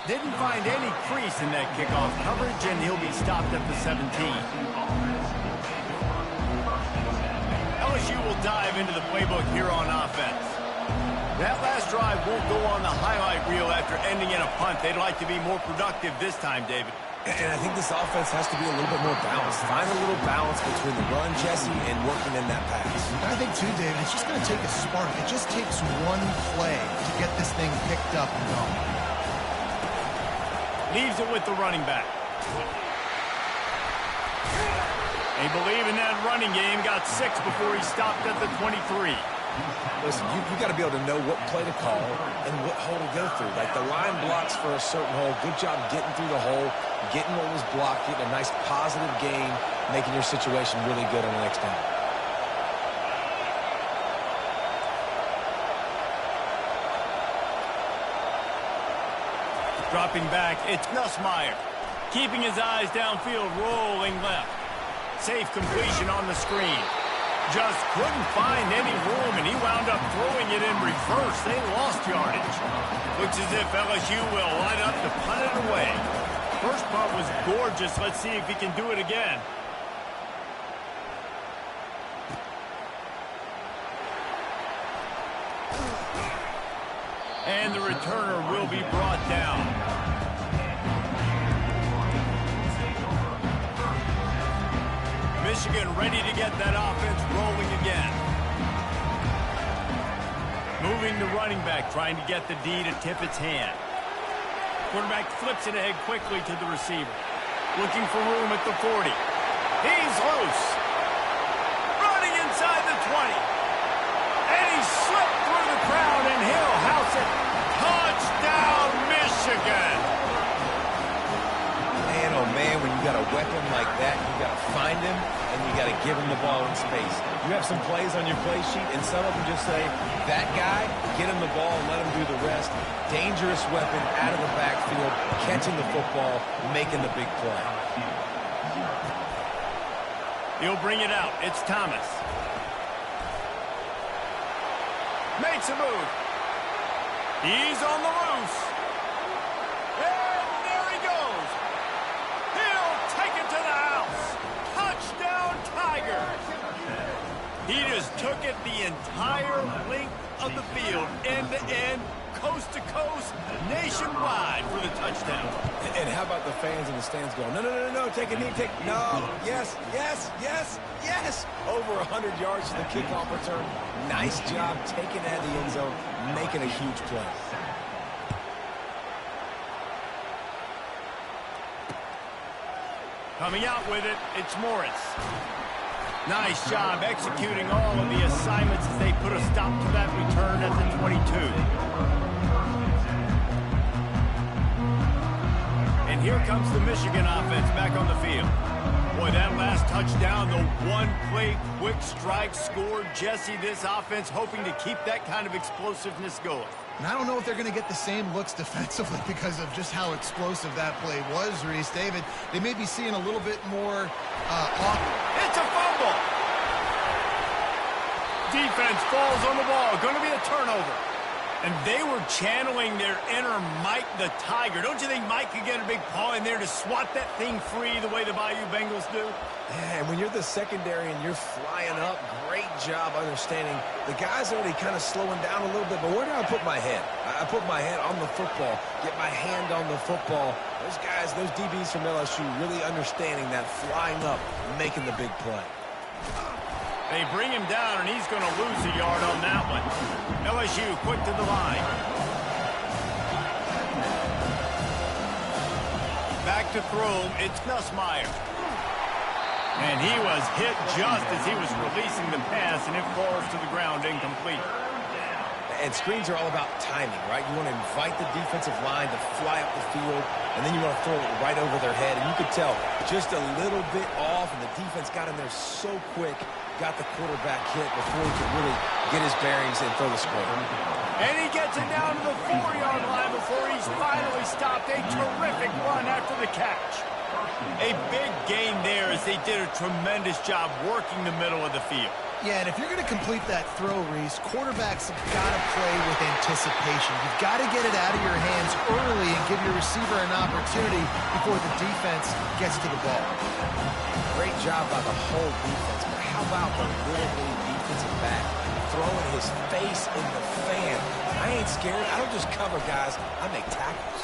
Didn't find any crease in that kickoff coverage, and he'll be stopped at the 17. LSU will dive into the playbook here on offense. That last drive won't go on the highlight reel after ending in a punt. They'd like to be more productive this time, David. And I think this offense has to be a little bit more balanced. Find a little balance between the run, Jesse, and working in that pass. I think, too, David, it's just going to take a spark. It just takes one play to get this thing picked up and going. Leaves it with the running back. They believe in that running game. Got 6 before he stopped at the 23. Listen, you got to be able to know what play to call and what hole to go through. Like the line blocks for a certain hole. Good job getting through the hole, getting what was blocked, getting a nice positive gain, making your situation really good on the next down. Dropping back, it's Nussmeier. Keeping his eyes downfield, rolling left. Safe completion on the screen. Just couldn't find any room, and he wound up throwing it in reverse. They lost yardage. Looks as if LSU will line up to punt it away. First punt was gorgeous. Let's see if he can do it again. And the returner will be brought down. Michigan ready to get that offense rolling again. Moving the running back, trying to get the D to tip its hand. Quarterback flips it ahead quickly to the receiver. Looking for room at the 40. He's loose. Running inside the 20. And he slipped through the crowd, and he'll house it. Touchdown, Michigan! Man, oh man, when you got a weapon like that, you got to find him, and you got to give him the ball in space. You have some plays on your play sheet, and some of them just say, that guy, get him the ball and let him do the rest. Dangerous weapon out of the backfield, catching the football, making the big play. He'll bring it out. It's Thomas. Makes a move. He's on the loose. And there he goes. He'll take it to the house. Touchdown, Tigers. He just took it the entire length of the field, end to end, coast to coast, nationwide for the touchdown. And And how about the fans in the stands going, no, no, no, no, no, take a knee, no, yes, yes, yes, yes. Over 100 yards to the kickoff return. Nice job taking it out of the end zone, making a huge play. Coming out with it, it's Morris. Nice job executing all of the assignments as they put a stop to that return at the 22. And here comes the Michigan offense back on the field. Boy, that last touchdown, the one-play quick strike scored. Jesse, this offense hoping to keep that kind of explosiveness going. And I don't know if they're going to get the same looks defensively because of just how explosive that play was, Reese. David, they may be seeing a little bit more off. It's a fumble. Defense falls on the ball. Going to be a turnover. And they were channeling their inner Mike the Tiger. Don't you think Mike could get a big paw in there to swat that thing free the way the Bayou Bengals do? Yeah, and when you're the secondary and you're flying up, great job understanding. The guy's already kind of slowing down a little bit, but where do I put my head? I put my head on the football, get my hand on the football. Those guys, those DBs from LSU really understanding that flying up, making the big play. They bring him down, and he's going to lose a yard on that one. LSU quick to the line. Back to throw, it's Nussmeier. And he was hit just as he was releasing the pass, and it falls to the ground incomplete. And screens are all about timing, right? You want to invite the defensive line to fly up the field, and then you want to throw it right over their head. And you could tell just a little bit off, and the defense got in there so quick, got the quarterback hit before he could really get his bearings and throw the square. And he gets it down to the 4-yard line before he's finally stopped. A terrific run after the catch. A big gain there as they did a tremendous job working the middle of the field. Yeah, and if you're going to complete that throw, Reese, quarterbacks have got to play with anticipation. You've got to get it out of your hands early and give your receiver an opportunity before the defense gets to the ball. Great job by the whole defense, but how about the little defensive back throwing his face in the fan? I ain't scared. I don't just cover guys. I make tackles.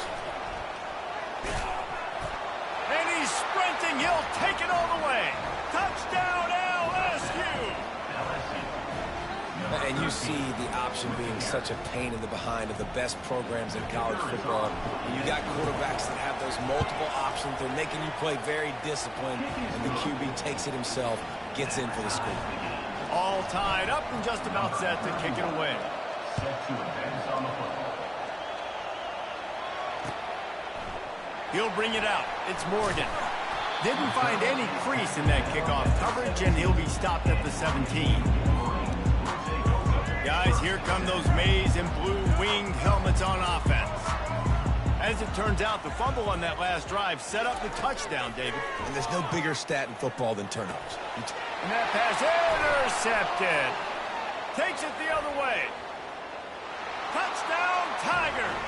And he's sprinting. He'll take it all the way. Touchdown, LSU! And you see the option being such a pain in the behind of the best programs in college football. And you got quarterbacks that have those multiple options. They're making you play very disciplined, and the QB takes it himself, gets in for the score. All tied up and just about set to kick it away. Set to advance on the football. He'll bring it out. It's Morgan. Didn't find any crease in that kickoff coverage, and he'll be stopped at the 17. Guys, here come those maize and blue winged helmets on offense. As it turns out, the fumble on that last drive set up the touchdown, David. And there's no bigger stat in football than turnovers. And that pass intercepted. Takes it the other way. Touchdown, Tigers.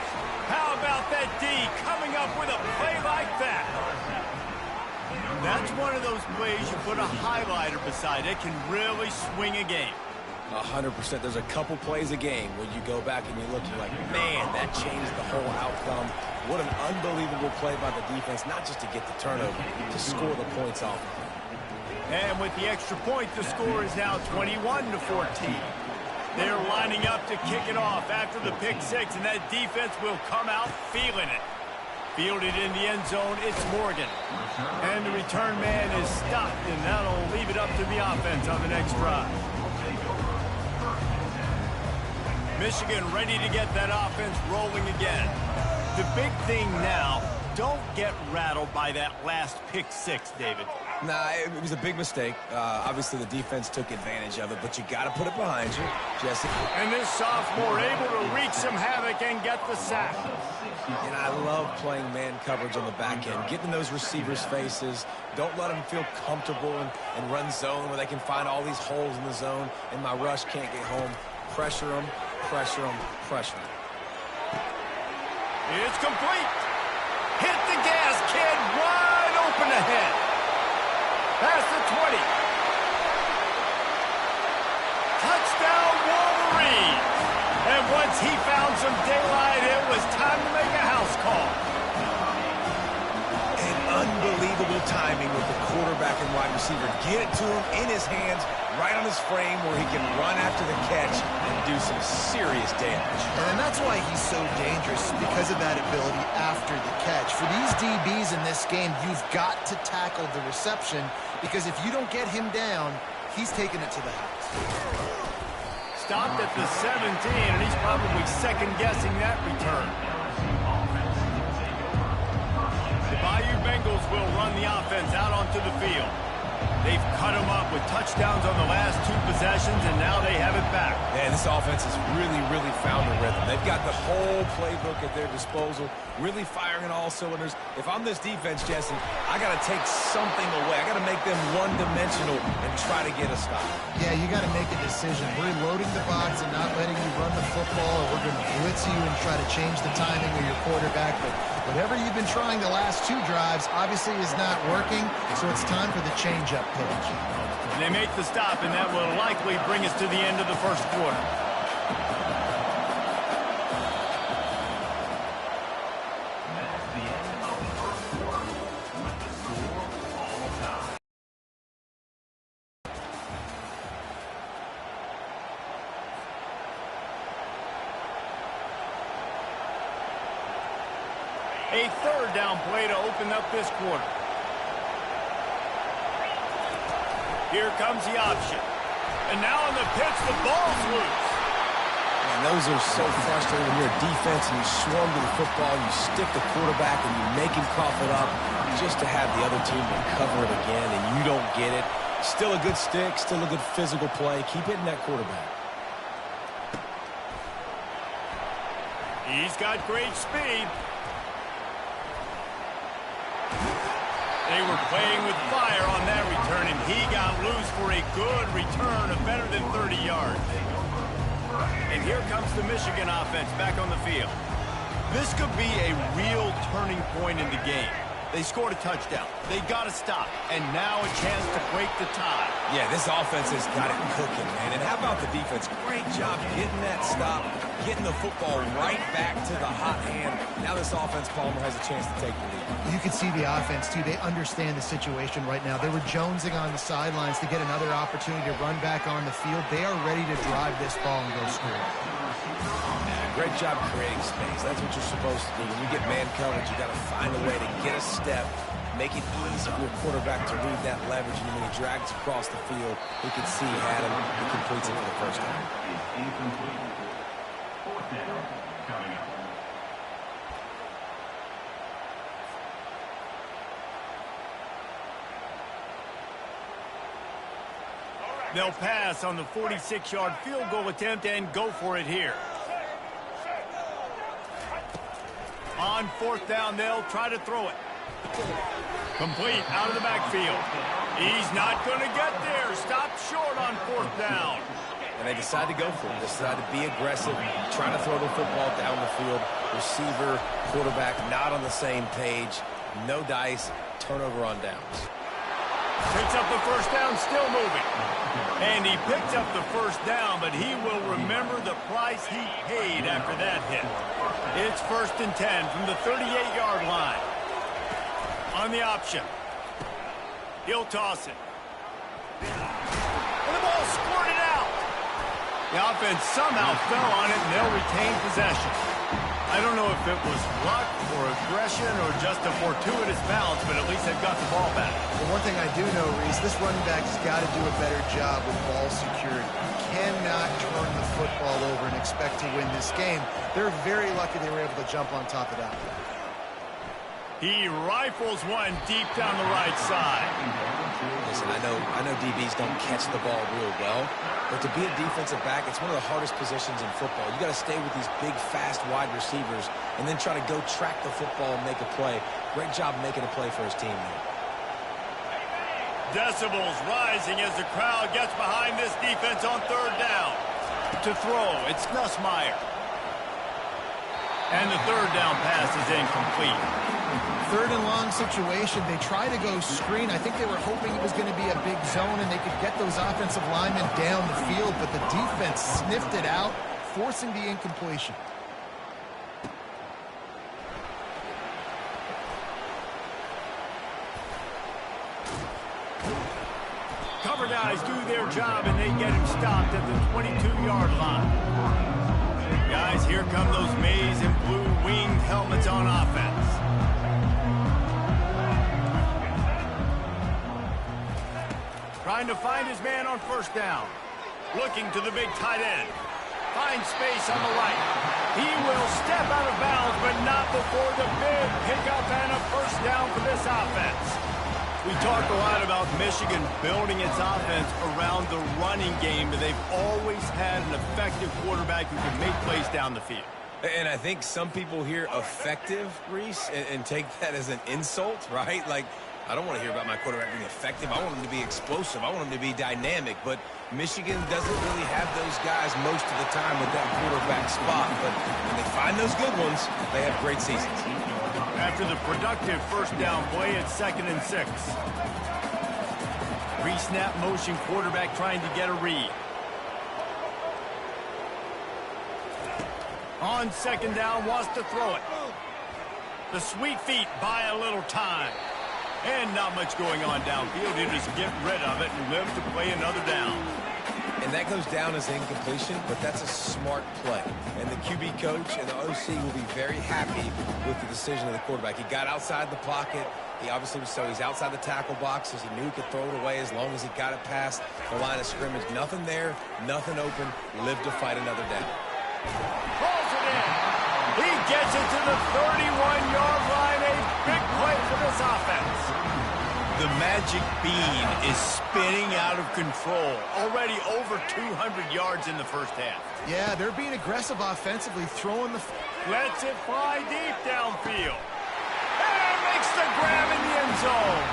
How about that D coming up with a play like that? That's one of those plays you put a highlighter beside. It can really swing a game. 100%. There's a couple plays a game where you go back and you look, you're like, man, that changed the whole outcome. What an unbelievable play by the defense, not just to get the turnover, to score the points off. And with the extra point, the score is now 21-14. They're lining up to kick it off after the pick six, and that defense will come out feeling it. Fielded in the end zone, it's Morgan. And the return man is stopped, and that'll leave it up to the offense on the next drive. Michigan ready to get that offense rolling again. The big thing now, don't get rattled by that last pick six, David. Nah, it was a big mistake. Obviously, the defense took advantage of it, but you got to put it behind you, Jesse. And this sophomore able to wreak some havoc and get the sack. And I love playing man coverage on the back end, getting those receivers' faces. Don't let them feel comfortable and run zone where they can find all these holes in the zone, and my rush can't get home. Pressure them, pressure them, pressure them. It's complete. Hit the gas, kid. Wide open ahead. Past the 20. Touchdown, Wolverine. And once he found some daylight, it was time to make a house call. Impeccable timing with the quarterback and wide receiver. Get it to him in his hands, right on his frame where he can run after the catch and do some serious damage. And that's why he's so dangerous, because of that ability after the catch. For these DBs in this game, you've got to tackle the reception, because if you don't get him down, he's taking it to the house. Stopped at the 17, and he's probably second-guessing that return. The Bayou Bengals will run the offense out onto the field. They've cut them up with touchdowns on the last 2 possessions, and now they have it back. Man, this offense has really found a rhythm. They've got the whole playbook at their disposal, really firing on all cylinders. If I'm this defense, Jesse, I got to take something away. I got to make them one-dimensional and try to get a stop. Yeah, you got to make a decision. We're loading the box and not letting you run the football, or we're going to blitz you and try to change the timing of your quarterback. But whatever you've been trying the last 2 drives obviously is not working, so it's time for the change-up pitch. They make the stop, and that will likely bring us to the end of the first quarter. That's the end of the first quarter with the score all time. A third down play to open up this quarter. Here comes the option. And now on the pitch, the ball's loose. And those are so frustrating when you're a defense and you swarm to the football, you stick the quarterback and you make him cough it up just to have the other team recover it again, and you don't get it. Still a good stick, still a good physical play. Keep hitting that quarterback. He's got great speed. They were playing with fire on that return, and he got loose for a good return of better than 30 yards. And here comes the Michigan offense back on the field. This could be a real turning point in the game. They scored a touchdown. They got to stop. And now a chance to break the tie. Yeah, this offense has got it cooking, man. And how about the defense? Great job getting that stop, getting the football right back to the hot hand. Now this offense, Palmer, has a chance to take the lead. You can see the offense, too. They understand the situation right now. They were jonesing on the sidelines to get another opportunity to run back on the field. They are ready to drive this ball and go score. Great job creating space. That's what you're supposed to do. When you get man coverage, you got to find a way to get a step, make it easy for your quarterback to read that leverage, and when he drags across the field, he can see he had him. He completes it for the first time. Is incomplete. 4th down coming up. They'll pass on the 46-yard field goal attempt and go for it here. On 4th down, they'll try to throw it. Complete out of the backfield. He's not going to get there. Stopped short on 4th down. And they decide to go for it. They decide to be aggressive, trying to throw the football down the field. Receiver, quarterback, not on the same page. No dice. Turnover on downs. Picks up the first down, still moving. And he picked up the first down, but he will remember the price he paid after that hit. It's 1st and 10 from the 38-yard line. On the option. He'll toss it. And the ball squirted out. The offense somehow fell on it, and they'll retain possession. I don't know if it was luck or aggression or just a fortuitous bounce, but at least they've got the ball back. Well, one thing I do know, Reese, this running back has got to do a better job with ball security. You cannot turn the football over and expect to win this game. They're very lucky they were able to jump on top of that. He rifles one deep down the right side. Listen, I know DBs don't catch the ball real well, but to be a defensive back, it's one of the hardest positions in football. You got to stay with these big, fast wide receivers and then try to go track the football and make a play. Great job making a play for his team there. Decibels rising as the crowd gets behind this defense on 3rd down. To throw, it's Nussmeier. And the 3rd down pass is incomplete. 3rd and long situation. They try to go screen. I think they were hoping it was going to be a big zone and they could get those offensive linemen down the field, but the defense sniffed it out, forcing the incompletion. Cover guys do their job, and they get him stopped at the 22-yard line. Guys, here come those maize and blue winged helmets on offense. Trying to find his man on first down. Looking to the big tight end. Finds space on the right. He will step out of bounds, but not before the big pickup and a first down for this offense. We talk a lot about Michigan building its offense around the running game, but they've always had an effective quarterback who can make plays down the field. And I think some people hear effective, Reese, and take that as an insult, right? Like, I don't want to hear about my quarterback being effective. I want him to be explosive. I want him to be dynamic. But Michigan doesn't really have those guys most of the time with that quarterback spot. But when they find those good ones, they have great seasons. After the productive first down play, it's 2nd and 6. Pre-snap motion quarterback trying to get a read. On 2nd down, wants to throw it. The sweet feet buy a little time. And not much going on downfield. He just get rid of it and live to play another down. And that goes down as incompletion, but that's a smart play. And the QB coach and the OC will be very happy with the decision of the quarterback. He got outside the pocket. He obviously was so he's outside the tackle boxes. He knew he could throw it away as long as he got it past the line of scrimmage. Nothing there, nothing open. Live to fight another down. Pulls it in. He gets it to the 31-yard line. A big play for this offense. The magic bean is spinning out of control. Already over 200 yards in the first half. Yeah, they're being aggressive offensively, throwing the... Lets it fly deep downfield. And makes the grab in the end zone.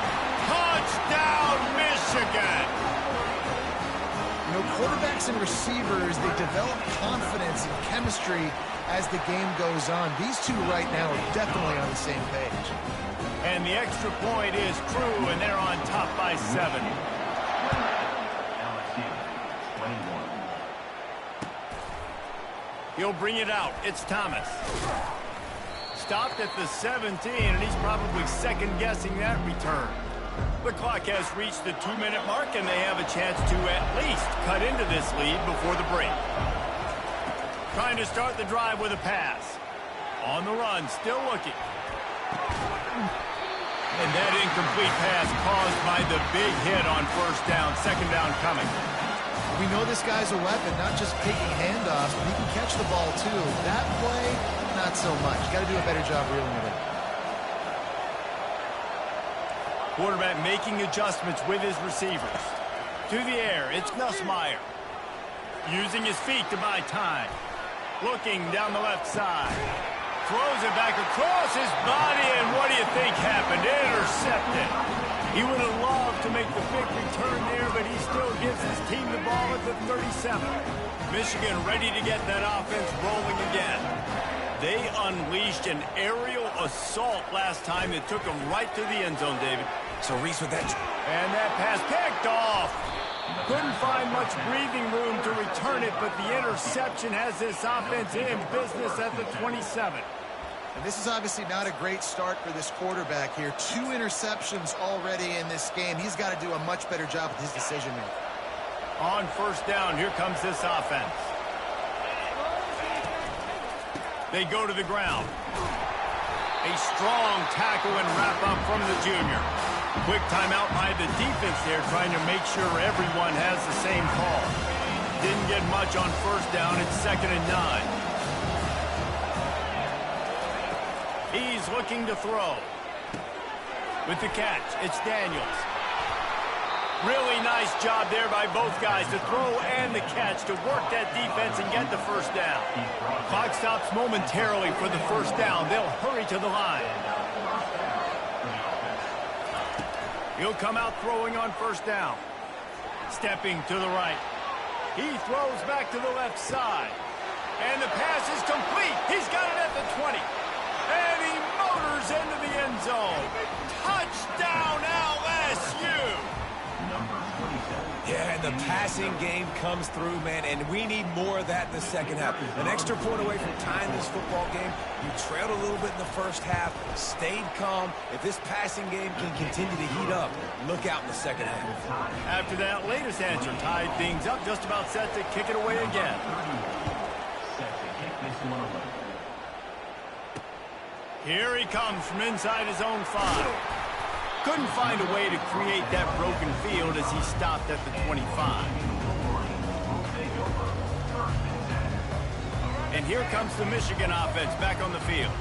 Touchdown, Michigan. You know, quarterbacks and receivers, they develop confidence and chemistry as the game goes on. These two right now are definitely on the same page. And the extra point is true, and they're on top by 7. He'll bring it out. It's Thomas. Stopped at the 17, and he's probably second-guessing that return. The clock has reached the 2-minute mark, and they have a chance to at least cut into this lead before the break. Trying to start the drive with a pass. On the run, still looking. And that incomplete pass caused by the big hit on first down. 2nd down coming. We know this guy's a weapon, not just taking handoffs, but he can catch the ball too. That play, not so much. Got to do a better job reeling it in. Quarterback making adjustments with his receivers. To the air, it's Nussmeier. Using his feet to buy time. Looking down the left side. Throws it back across his body, and what do you think happened? Intercepted. He would have loved to make the big return there, but he still gives his team the ball at the 37. Michigan ready to get that offense rolling again. They unleashed an aerial assault last time that took them right to the end zone, David. So Reese with that. And that pass picked off. Couldn't find much breathing room to return it, but the interception has this offense in business at the 27. And this is obviously not a great start for this quarterback here. 2 interceptions already in this game. He's got to do a much better job with his decision-making. On first down, here comes this offense. They go to the ground. A strong tackle and wrap-up from the junior. Quick timeout by the defense there, trying to make sure everyone has the same call. Didn't get much on first down. It's 2nd and 9. He's looking to throw. With the catch, it's Daniels. Really nice job there by both guys to throw and the catch to work that defense and get the first down. Clock stops momentarily for the first down. They'll hurry to the line. He'll come out throwing on first down. Stepping to the right. He throws back to the left side. And the pass is complete. He's got it at the 20. And he motors into the end zone. Touchdown, LSU! Yeah, and the passing game comes through, man, and we need more of that in the second half. An extra point away from tying this football game. You trailed a little bit in the first half, stayed calm. If this passing game can continue to heat up, look out in the second half. After that latest answer tied things up, just about set to kick it away again. Set to kick this one away. Here he comes from inside his own 5. Couldn't find a way to create that broken field as he stopped at the 25. And here comes the Michigan offense back on the field.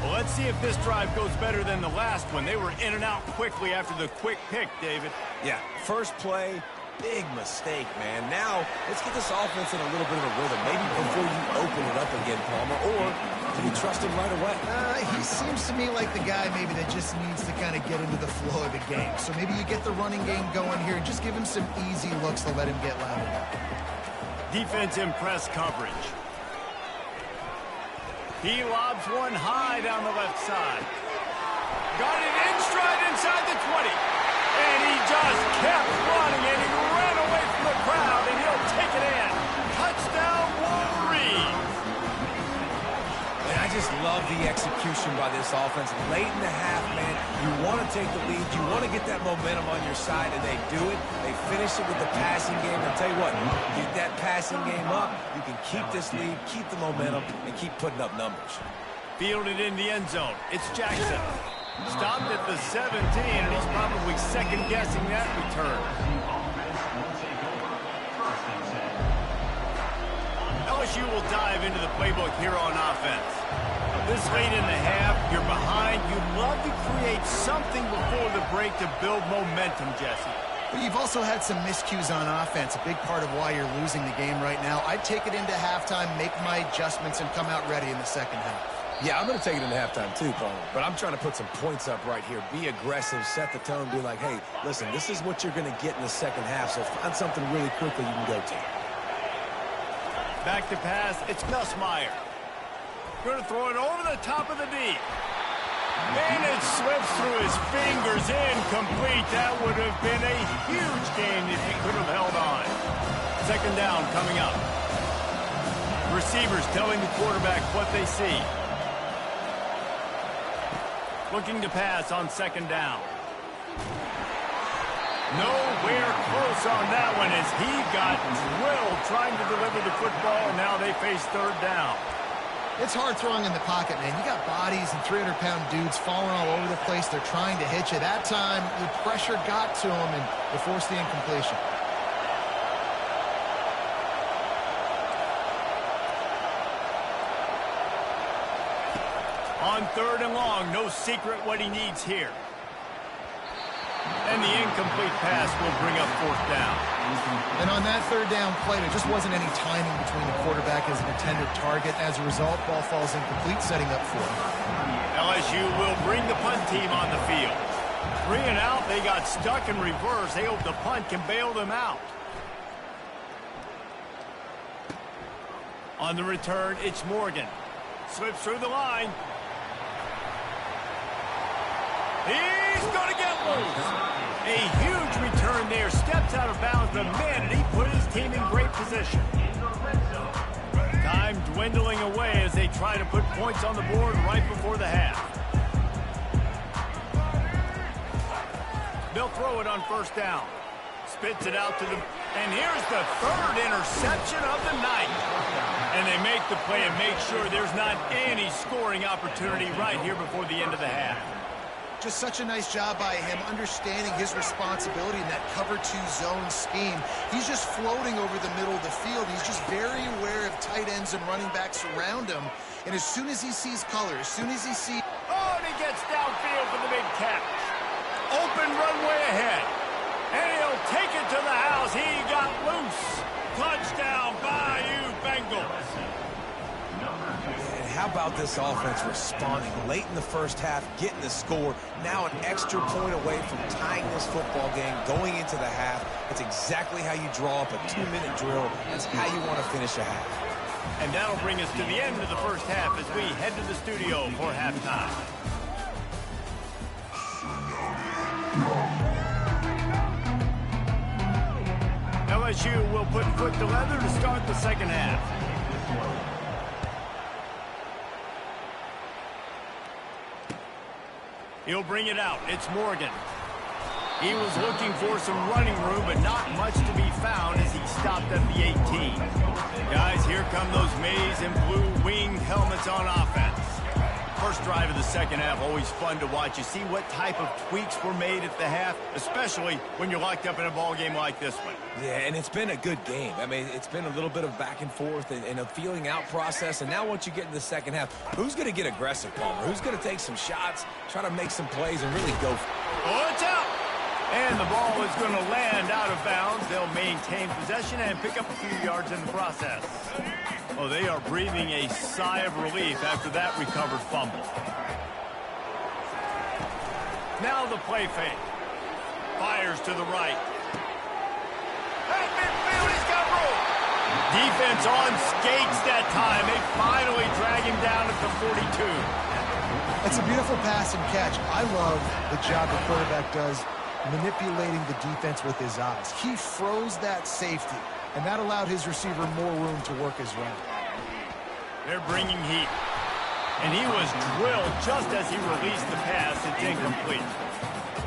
Well, let's see if this drive goes better than the last one. They were in and out quickly after the quick pick, David. Yeah, first play, big mistake, man. Now, let's get this offense in a little bit of a rhythm. Maybe before you open it up again, Palmer, or do you trust him right away? He seems to me like the guy maybe that just needs to kind of get into the flow of the game. So maybe you get the running game going here and just give him some easy looks to let him get louder. Defense in press coverage. He lobs one high down the left side. Got it in stride inside the 20. And he just kept running, and he ran away from the crowd, and he'll take it in. Touchdown, Wolverines. And I just love the execution by this offense. Late in the half, man, you want to take the lead. You want to get that momentum on your side, and they do it. They finish it with the passing game. I'll tell you what, get that passing game up, you can keep this lead, keep the momentum, and keep putting up numbers. Fielded in the end zone. It's Jackson. Stopped at the 17, and he's probably second-guessing that return. LSU will dive into the playbook here on offense. This late in the half, you're behind. You'd love to create something before the break to build momentum, Jesse. But you've also had some miscues on offense, a big part of why you're losing the game right now. I'd take it into halftime, make my adjustments, and come out ready in the second half. Yeah, I'm going to take it into halftime too, Paul. But I'm trying to put some points up right here. Be aggressive, set the tone, be like, hey, listen, this is what you're going to get in the second half, so find something really quickly you can go to. Back to pass, it's Nussmeier. Going to throw it over the top of the deep. And it slips through his fingers, incomplete. That would have been a huge gain if he could have held on. Second down coming up. Receivers telling the quarterback what they see. Looking to pass on second down. Nowhere close on that one as he got drilled trying to deliver the football. Now they face third down. It's hard throwing in the pocket, man. You got bodies and 300-pound dudes falling all over the place. They're trying to hit you. That time, the pressure got to him, and they forced the incompletion. On third and long, no secret what he needs here. And the incomplete pass will bring up fourth down. And on that third down play, there just wasn't any timing between the quarterback and his intended target. As a result, ball falls incomplete, setting up for him. LSU will bring the punt team on the field. 3 and out, they got stuck in reverse. They hope the punt can bail them out. On the return, it's Morgan. Slips through the line. He's going to get loose. A huge return there. Steps out of bounds, but man, did he put his team in great position. Time dwindling away as they try to put points on the board right before the half. They'll throw it on first down. Spits it out to the... And here's the third interception of the night. And they make the play and make sure there's not any scoring opportunity right here before the end of the half. Just such a nice job by him, understanding his responsibility in that cover 2 zone scheme. He's just floating over the middle of the field. He's just very aware of tight ends and running backs around him. And as soon as he sees color, as soon as he sees... Oh, and he gets downfield for the big catch. Open runway ahead. And he'll take it to the house. He got loose. Touchdown, Bayou Bengals. And how about this offense responding late in the first half, getting the score, now an extra point away from tying this football game, going into the half. That's exactly how you draw up a 2-minute drill. That's how you want to finish a half. And that'll bring us to the end of the first half as we head to the studio for halftime. LSU will put foot to leather to start the second half. He'll bring it out. It's Morgan. He was looking for some running room, but not much to be found as he stopped at the 18. Guys, here come those maize and blue winged helmets on offense. First drive of the second half, always fun to watch. You see what type of tweaks were made at the half, especially when you're locked up in a ball game like this one. Yeah, and it's been a good game. I mean, it's been a little bit of back and forth and a feeling out process. And now once you get in the second half, who's going to get aggressive, Palmer? Who's going to take some shots, try to make some plays, and really go? Oh, it's out! And the ball is going to land out of bounds. They'll maintain possession and pick up a few yards in the process. Oh, they are breathing a sigh of relief after that recovered fumble. Now the play fake. Fires to the right. At midfield, he's got room. Defense on skates that time. They finally drag him down at the 42. It's a beautiful pass and catch. I love the job the quarterback does manipulating the defense with his eyes. He froze that safety, and that allowed his receiver more room to work his route. They're bringing heat. And he was drilled just as he released the pass. It's incomplete.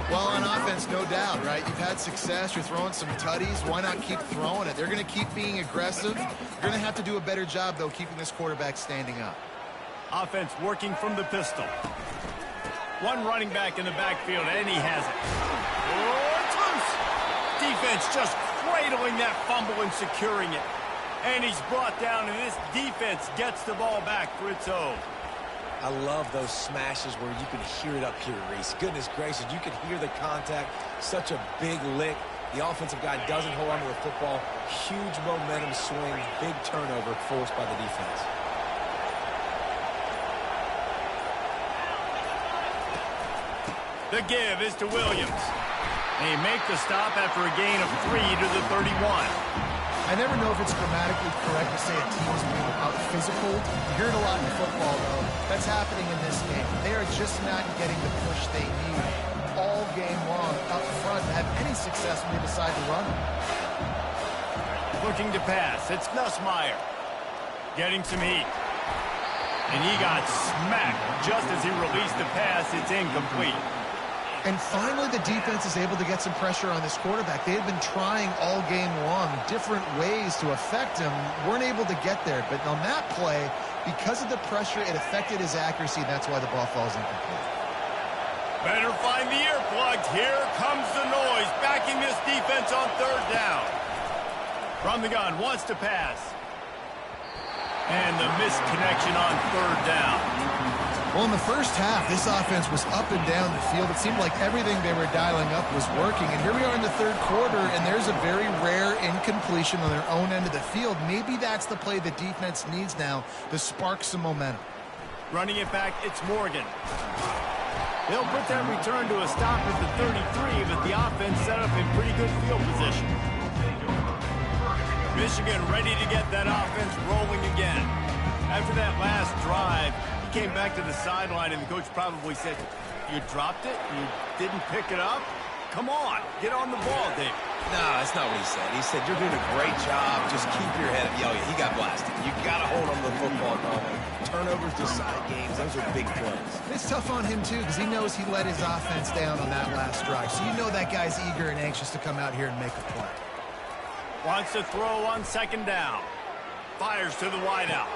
Well, on offense, no doubt, right? You've had success. You're throwing some tutties. Why not keep throwing it? They're going to keep being aggressive. You're going to have to do a better job, though, keeping this quarterback standing up. Offense working from the pistol. One running back in the backfield, and he has it. Oh, it's loose. Defense just cradling that fumble and securing it. And he's brought down, and this defense gets the ball back for its own. I love those smashes where you can hear it up here, Reese. Goodness gracious, you can hear the contact. Such a big lick. The offensive guy doesn't hold on to the football. Huge momentum swing, big turnover forced by the defense. The give is to Williams. They make the stop after a gain of 3 to the 31. I never know if it's grammatically correct to say a team is being out-physical. You hear it a lot in football, though. That's happening in this game. They are just not getting the push they need all game long up front to have any success when they decide to run. Looking to pass. It's Nussmeier. Getting some heat. And he got smacked just as he released the pass. It's incomplete. And finally, the defense is able to get some pressure on this quarterback. They had been trying all game long different ways to affect him, weren't able to get there. But on that play, because of the pressure, it affected his accuracy, and that's why the ball falls incomplete. Better find the earplugs. Here comes the noise, backing this defense on third down. From the gun, wants to pass. And the missed connection on third down. Well, in the first half, this offense was up and down the field. It seemed like everything they were dialing up was working. And here we are in the third quarter, and there's a very rare incompletion on their own end of the field. Maybe that's the play the defense needs now to spark some momentum. Running it back, it's Morgan. They'll put that return to a stop at the 33, but the offense set up in pretty good field position. Michigan ready to get that offense rolling again. After that last drive, he came back to the sideline, and the coach probably said, "You dropped it? You didn't pick it up? Come on, get on the ball, Dave." No, that's not what he said. He said, "You're doing a great job. Just keep your head up." Yeah, he got blasted. You got to hold on to the football. Turnovers decide games. Those are big plays. It's tough on him, too, because he knows he let his offense down on that last drive. So you know that guy's eager and anxious to come out here and make a play. Wants to throw on second down. Fires to the wideout.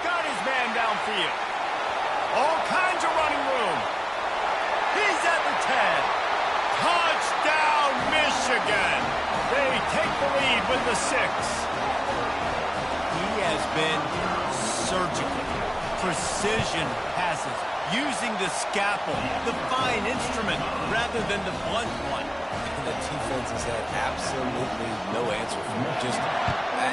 Got his man downfield. All kinds of running room. He's at the 10. Touchdown, Michigan. They take the lead with the 6. He has been surgical. Precision passes. Using the scalpel, the fine instrument, rather than the blunt one. The defense has had absolutely no answer for him. Just,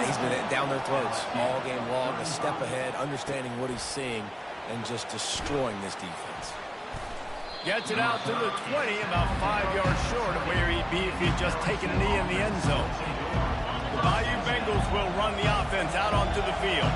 he's been down their throats all game long, a step ahead, understanding what he's seeing, and just destroying this defense. Gets it out to the 20, about 5 yards short of where he'd be if he'd just taken a knee in the end zone. The Bayou Bengals will run the offense out onto the field.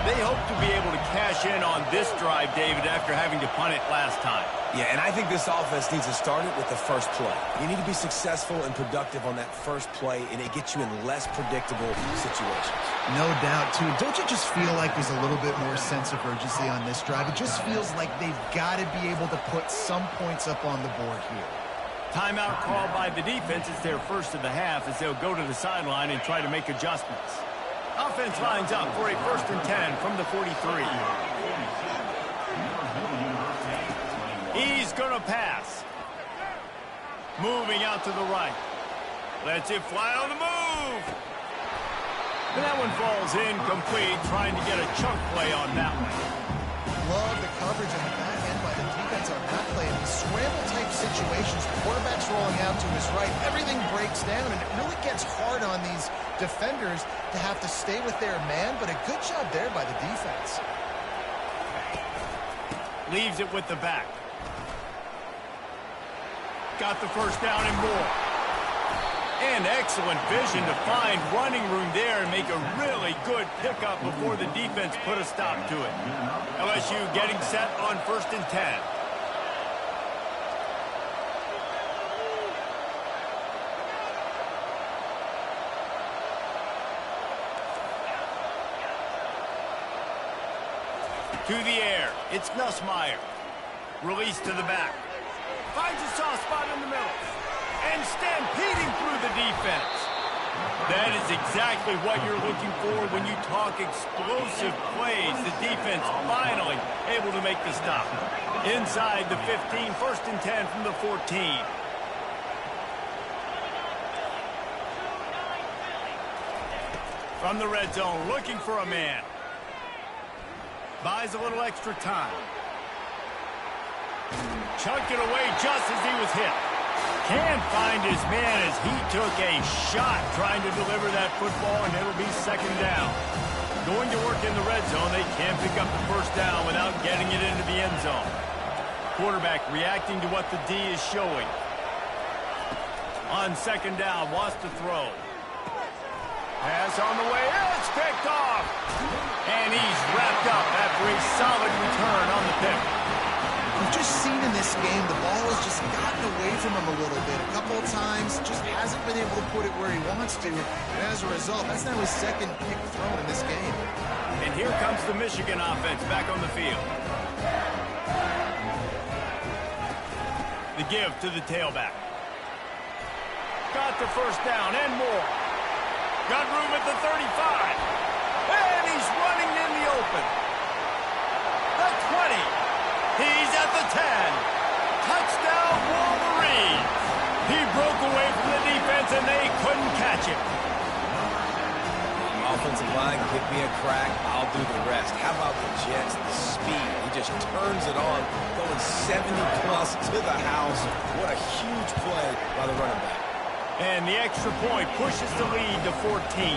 They hope to be able to cash in on this drive, David, after having to punt it last time. Yeah, and I think this offense needs to start it with the first play. You need to be successful and productive on that first play, and it gets you in less predictable situations. No doubt, too. Don't you just feel like there's a little bit more sense of urgency on this drive? It just feels like they've got to be able to put some points up on the board here. Timeout called by the defense. It's their first of the half as they'll go to the sideline and try to make adjustments. Offense lines up for a 1st and 10 from the 43. He's going to pass. Moving out to the right. Lets it fly on the move. And that one falls incomplete, trying to get a chunk play on that one. Love the coverage on the back end by the defense on that play. In these scramble-type situations, quarterback's rolling out to his right. Everything breaks down, and it really gets hard on these defenders to have to stay with their man, but a good job there by the defense. Leaves it with the back. Got the first down and more. And excellent vision to find running room there and make a really good pickup before the defense put a stop to it. LSU getting set on 1st and 10. To the air. It's Nussmeier. Release to the back. Finds a soft spot in the middle. And stampeding through the defense. That is exactly what you're looking for when you talk explosive plays. The defense finally able to make the stop. Inside the 15, 1st and 10 from the 14. From the red zone, looking for a man. Buys a little extra time. Chunked it away just as he was hit. Can't find his man as he took a shot trying to deliver that football, and it'll be 2nd down. Going to work in the red zone, they can't pick up the 1st down without getting it into the end zone. Quarterback reacting to what the D is showing. On 2nd down, wants to throw. Pass on the way, it's picked off. And he's wrapped up after a solid return on the pick. We've just seen in this game the ball has just gotten away from him a little bit. A couple of times, just hasn't been able to put it where he wants to. And as a result, that's now his 2nd pick thrown in this game. And here comes the Michigan offense back on the field. The give to the tailback. Got the 1st down and more. Got room at the 35. And he's running in the open. The 20. He's at the 10. Touchdown, Wolverine. He broke away from the defense, and they couldn't catch him. Offensive line, give me a crack, I'll do the rest. How about the Jets, the speed? He just turns it on, going 70-plus to the house. What a huge play by the running back. And the extra point pushes the lead to 14.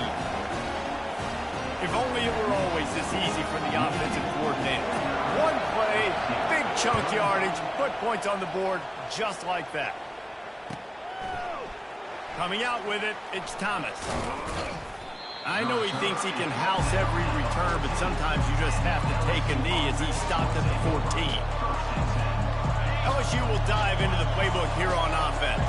If only it were always this easy for the offensive coordinator. One play, big chunk yardage, put points on the board just like that. Coming out with it, it's Thomas. I know he thinks he can house every return, but sometimes you just have to take a knee as he stopped at the 14. LSU will dive into the playbook here on offense.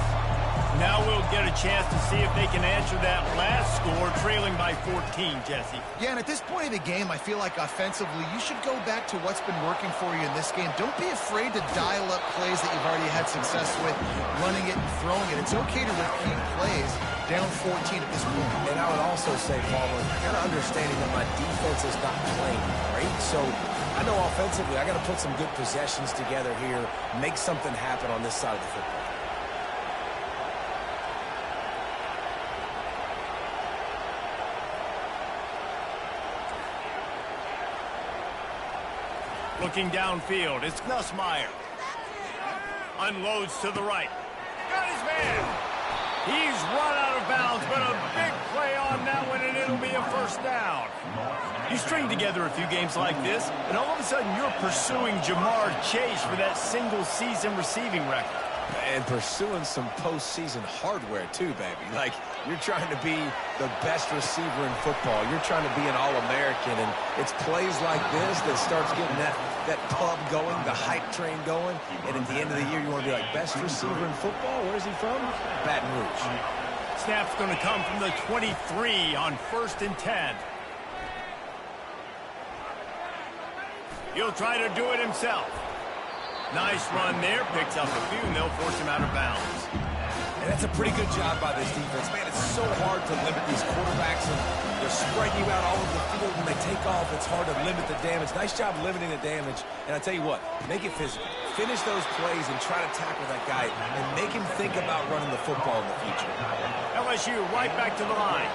Now we'll get a chance to see if they can answer that last score, trailing by 14, Jesse. Yeah, and at this point of the game, I feel like offensively, you should go back to what's been working for you in this game. Don't be afraid to dial up plays that you've already had success with, running it and throwing it. It's okay to repeat plays down 14 at this point. And I would also say, Palmer, kind of understanding that my defense is not playing great, so I know offensively I got to put some good possessions together here, make something happen on this side of the football. Looking downfield, it's Nussmeier. Unloads to the right. Got his man. He's run out of bounds, but a big play on that one, and it'll be a 1st down. You string together a few games like this, and all of a sudden you're pursuing Jamar Chase for that single-season receiving record. And pursuing some postseason hardware, too, baby. Like, you're trying to be the best receiver in football. You're trying to be an All-American, and it's plays like this that starts getting that pub going, the hype train going, and at the end of the year, you want to be like, best receiver in football? Where's he from? Baton Rouge. Snap's going to come from the 23 on 1st and 10. He'll try to do it himself. Nice run there, picks up a few, and they'll force him out of bounds. And that's a pretty good job by this defense. Man, it's so hard to limit these quarterbacks, and they're spreading you out all over the field. When they take off, it's hard to limit the damage. Nice job limiting the damage. And I tell you what, make it physical. Finish those plays and try to tackle that guy and make him think about running the football in the future. LSU right back to the line.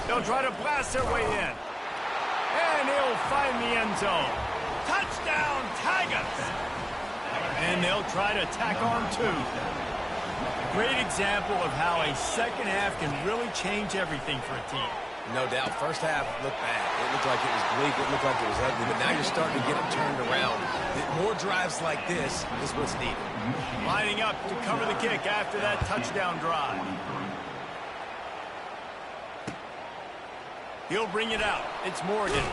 They'll try to blast their way in. And he'll find the end zone. Touchdown, Tigers! And they'll try to tack on 2. Great example of how a second half can really change everything for a team. No doubt. First half looked bad. It looked like it was bleak. It looked like it was ugly. But now you're starting to get it turned around. More drives like this is what's needed. Lining up to cover the kick after that touchdown drive. He'll bring it out. It's Morgan.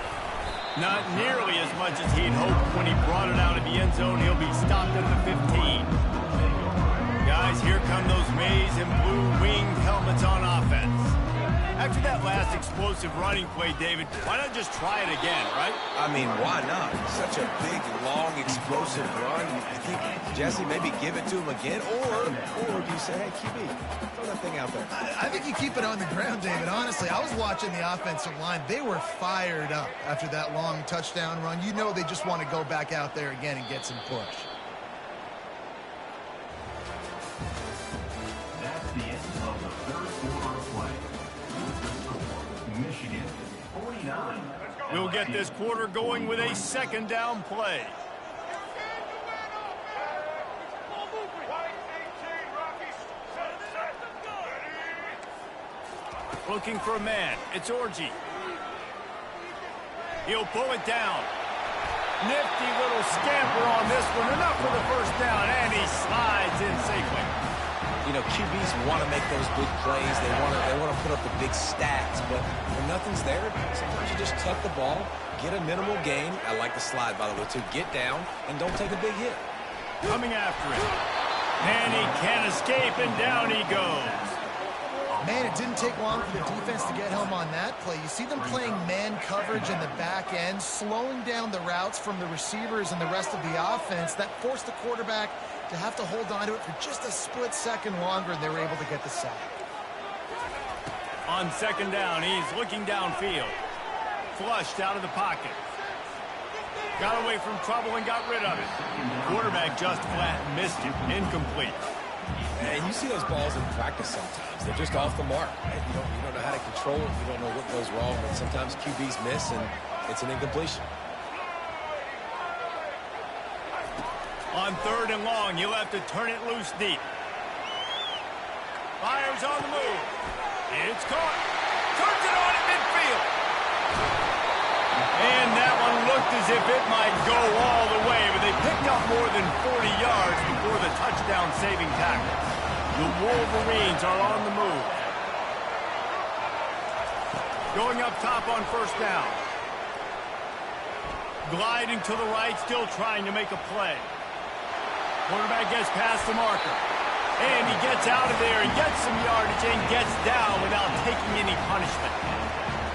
Not nearly as much as he'd hoped when he brought it out of the end zone. He'll be stopped at the 15. Guys, here come those maize and blue winged helmets on offense. After that last explosive running play, David, why not just try it again, right? I mean, why not? Such a big, long, explosive run. I think, Jesse, maybe give it to him again, or you say, hey, QB, throw that thing out there. I think you keep it on the ground, David. Honestly, I was watching the offensive line. They were fired up after that long touchdown run. You know they just want to go back out there again and get some push. That's the end of the third quarter of play. Michigan 49. We'll get this quarter going with a second down play. Looking for a man. It's Orji. He'll pull it down. Nifty little scamper on this one. Enough for the first down, and he slides in safely. You know, QBs want to make those big plays. They want to put up the big stats. But when nothing's there, sometimes you just tuck the ball, get a minimal gain. I like the slide, by the way, too. Get down and don't take a big hit. Coming after him. And he can't escape, and down he goes. Man, it didn't take long for the defense to get home on that play. You see them playing man coverage in the back end, slowing down the routes from the receivers and the rest of the offense. That forced the quarterback to have to hold on to it for just a split second longer, and they were able to get the sack. On second down, he's looking downfield. Flushed out of the pocket. Got away from trouble and got rid of it. Quarterback just flat missed it. Incomplete. And you see those balls in practice sometimes. They're just off the mark. You don't know how to control it. You don't know what goes wrong. And sometimes QBs miss, and it's an incompletion. On third and long, you'll have to turn it loose deep. Fires on the move. It's caught. Turns it on at midfield. And that one looked as if it might go all the way, but they picked up more than 40 yards before the touchdown-saving tackle. The Wolverines are on the move. Going up top on first down. Gliding to the right, still trying to make a play. Quarterback gets past the marker. And he gets out of there and gets some yardage and gets down without taking any punishment.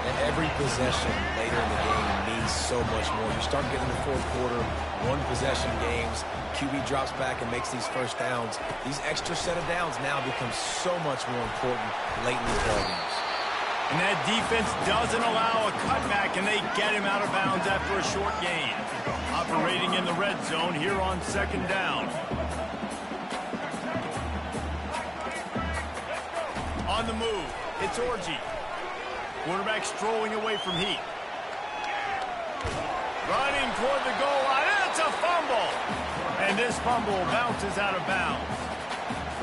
And every possession later in the game means so much more. You start getting the fourth quarter, one-possession games, QB drops back and makes these first downs. These extra set of downs now become so much more important late in these ball games. And that defense doesn't allow a cutback, and they get him out of bounds after a short gain. Operating in the red zone here on second down. On the move, it's Orji. Quarterback strolling away from Heat. Running toward the goal line. It's a fumble. And this fumble bounces out of bounds.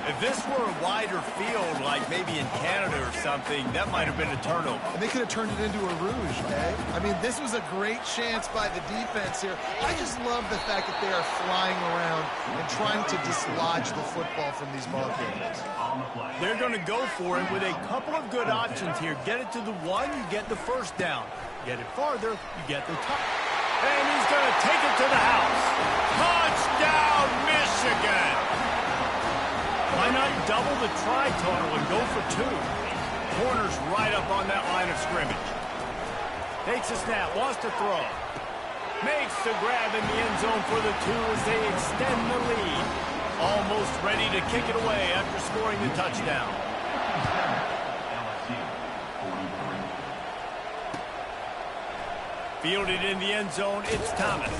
If this were a wider field, like maybe in Canada or something, that might have been a turnover. And they could have turned it into a rouge, eh? I mean, this was a great chance by the defense here. I just love the fact that they are flying around and trying to dislodge the football from these ball carriers. They're going to go for it with a couple of good options here. Get it to the one, you get the first down. Get it farther, you get the top. And he's going to take it to the house. Touchdown, Michigan! Why not double the try total and go for 2? Corner's right up on that line of scrimmage. Takes a snap, wants to throw. Makes the grab in the end zone for the 2 as they extend the lead. Almost ready to kick it away after scoring the touchdown. Fielded in the end zone, it's Thomas.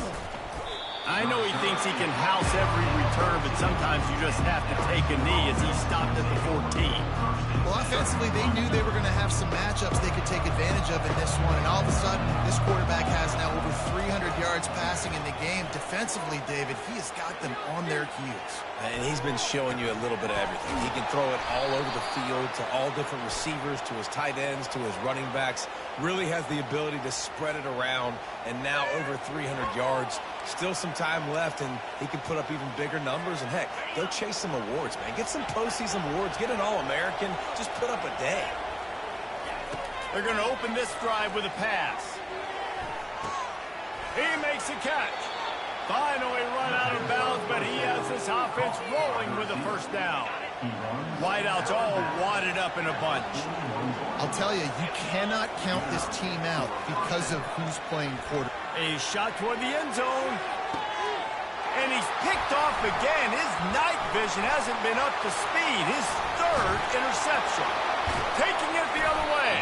I know he thinks he can house every return, but sometimes you just have to take a knee as he stopped at the 14. Well, offensively, they knew they were going to have some matchups they could take advantage of in this one, and all of a sudden, this quarterback has now over 300 yards passing in the game. Defensively, David, he has got them on their heels. And he's been showing you a little bit of everything. He can throw it all over the field to all different receivers, to his tight ends, to his running backs. Really has the ability to spread it around, and now over 300 yards. Still some time left, and he can put up even bigger numbers. And, heck, go chase some awards, man. Get some postseason awards. Get an All-American. Just put up a day. They're going to open this drive with a pass. He makes a catch. Finally run out of bounds, but he has this offense rolling with a first down. Wideouts all wadded up in a bunch. I'll tell you, you cannot count this team out because of who's playing quarterback. A shot toward the end zone. And he's picked off again. His night vision hasn't been up to speed. His 3rd interception. Taking it the other way.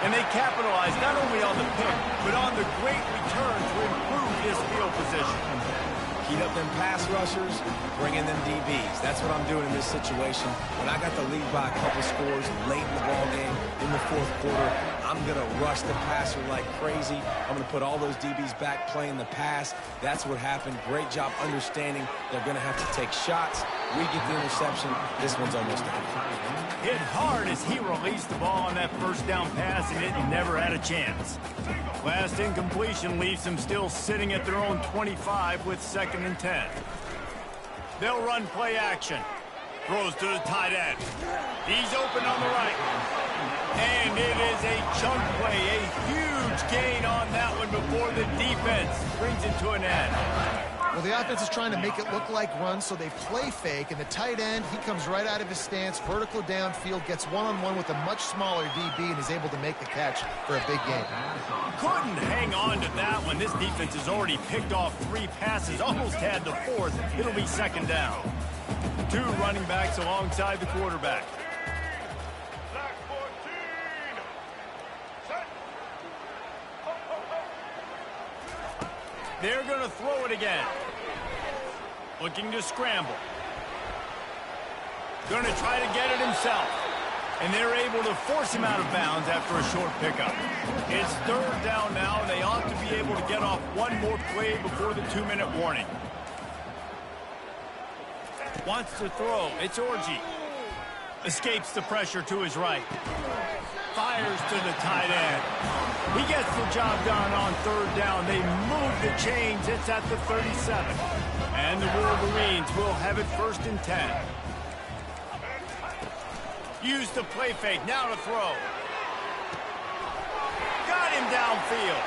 And they capitalize not only on the pick, but on the great return to improve his field position. Heat up them pass rushers, bring in them DBs. That's what I'm doing in this situation. When I got the lead by a couple scores late in the ball game, in the 4th quarter, I'm going to rush the passer like crazy. I'm going to put all those DBs back playing the pass. That's what happened. Great job understanding they're going to have to take shots. We get the interception. This one's almost done. Hit hard as he released the ball on that first down pass, and it never had a chance. Last incompletion leaves them still sitting at their own 25 with 2nd and 10. They'll run play action. Throws to the tight end. He's open on the right. And it is a chunk play, a huge gain on that one before the defense brings it to an end. Well, the offense is trying to make it look like runs, so they play fake, and the tight end, he comes right out of his stance, vertical downfield, gets one-on-one with a much smaller DB, and is able to make the catch for a big gain. Couldn't hang on to that one. This defense has already picked off 3 passes, almost had the 4th. It'll be 2nd down. 2 running backs alongside the quarterback. They're going to throw it again. Looking to scramble. Going to try to get it himself. And they're able to force him out of bounds after a short pickup. It's 3rd down now, and they ought to be able to get off one more play before the 2-minute warning. Wants to throw. It's Orji. Escapes the pressure to his right. Fires to the tight end. He gets the job done on 3rd down. They move the chains. It's at the 37. And the Wolverines will have it 1st and 10. Use the play fake. Now to throw. Got him downfield.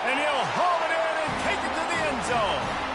And he'll haul it in and take it to the end zone.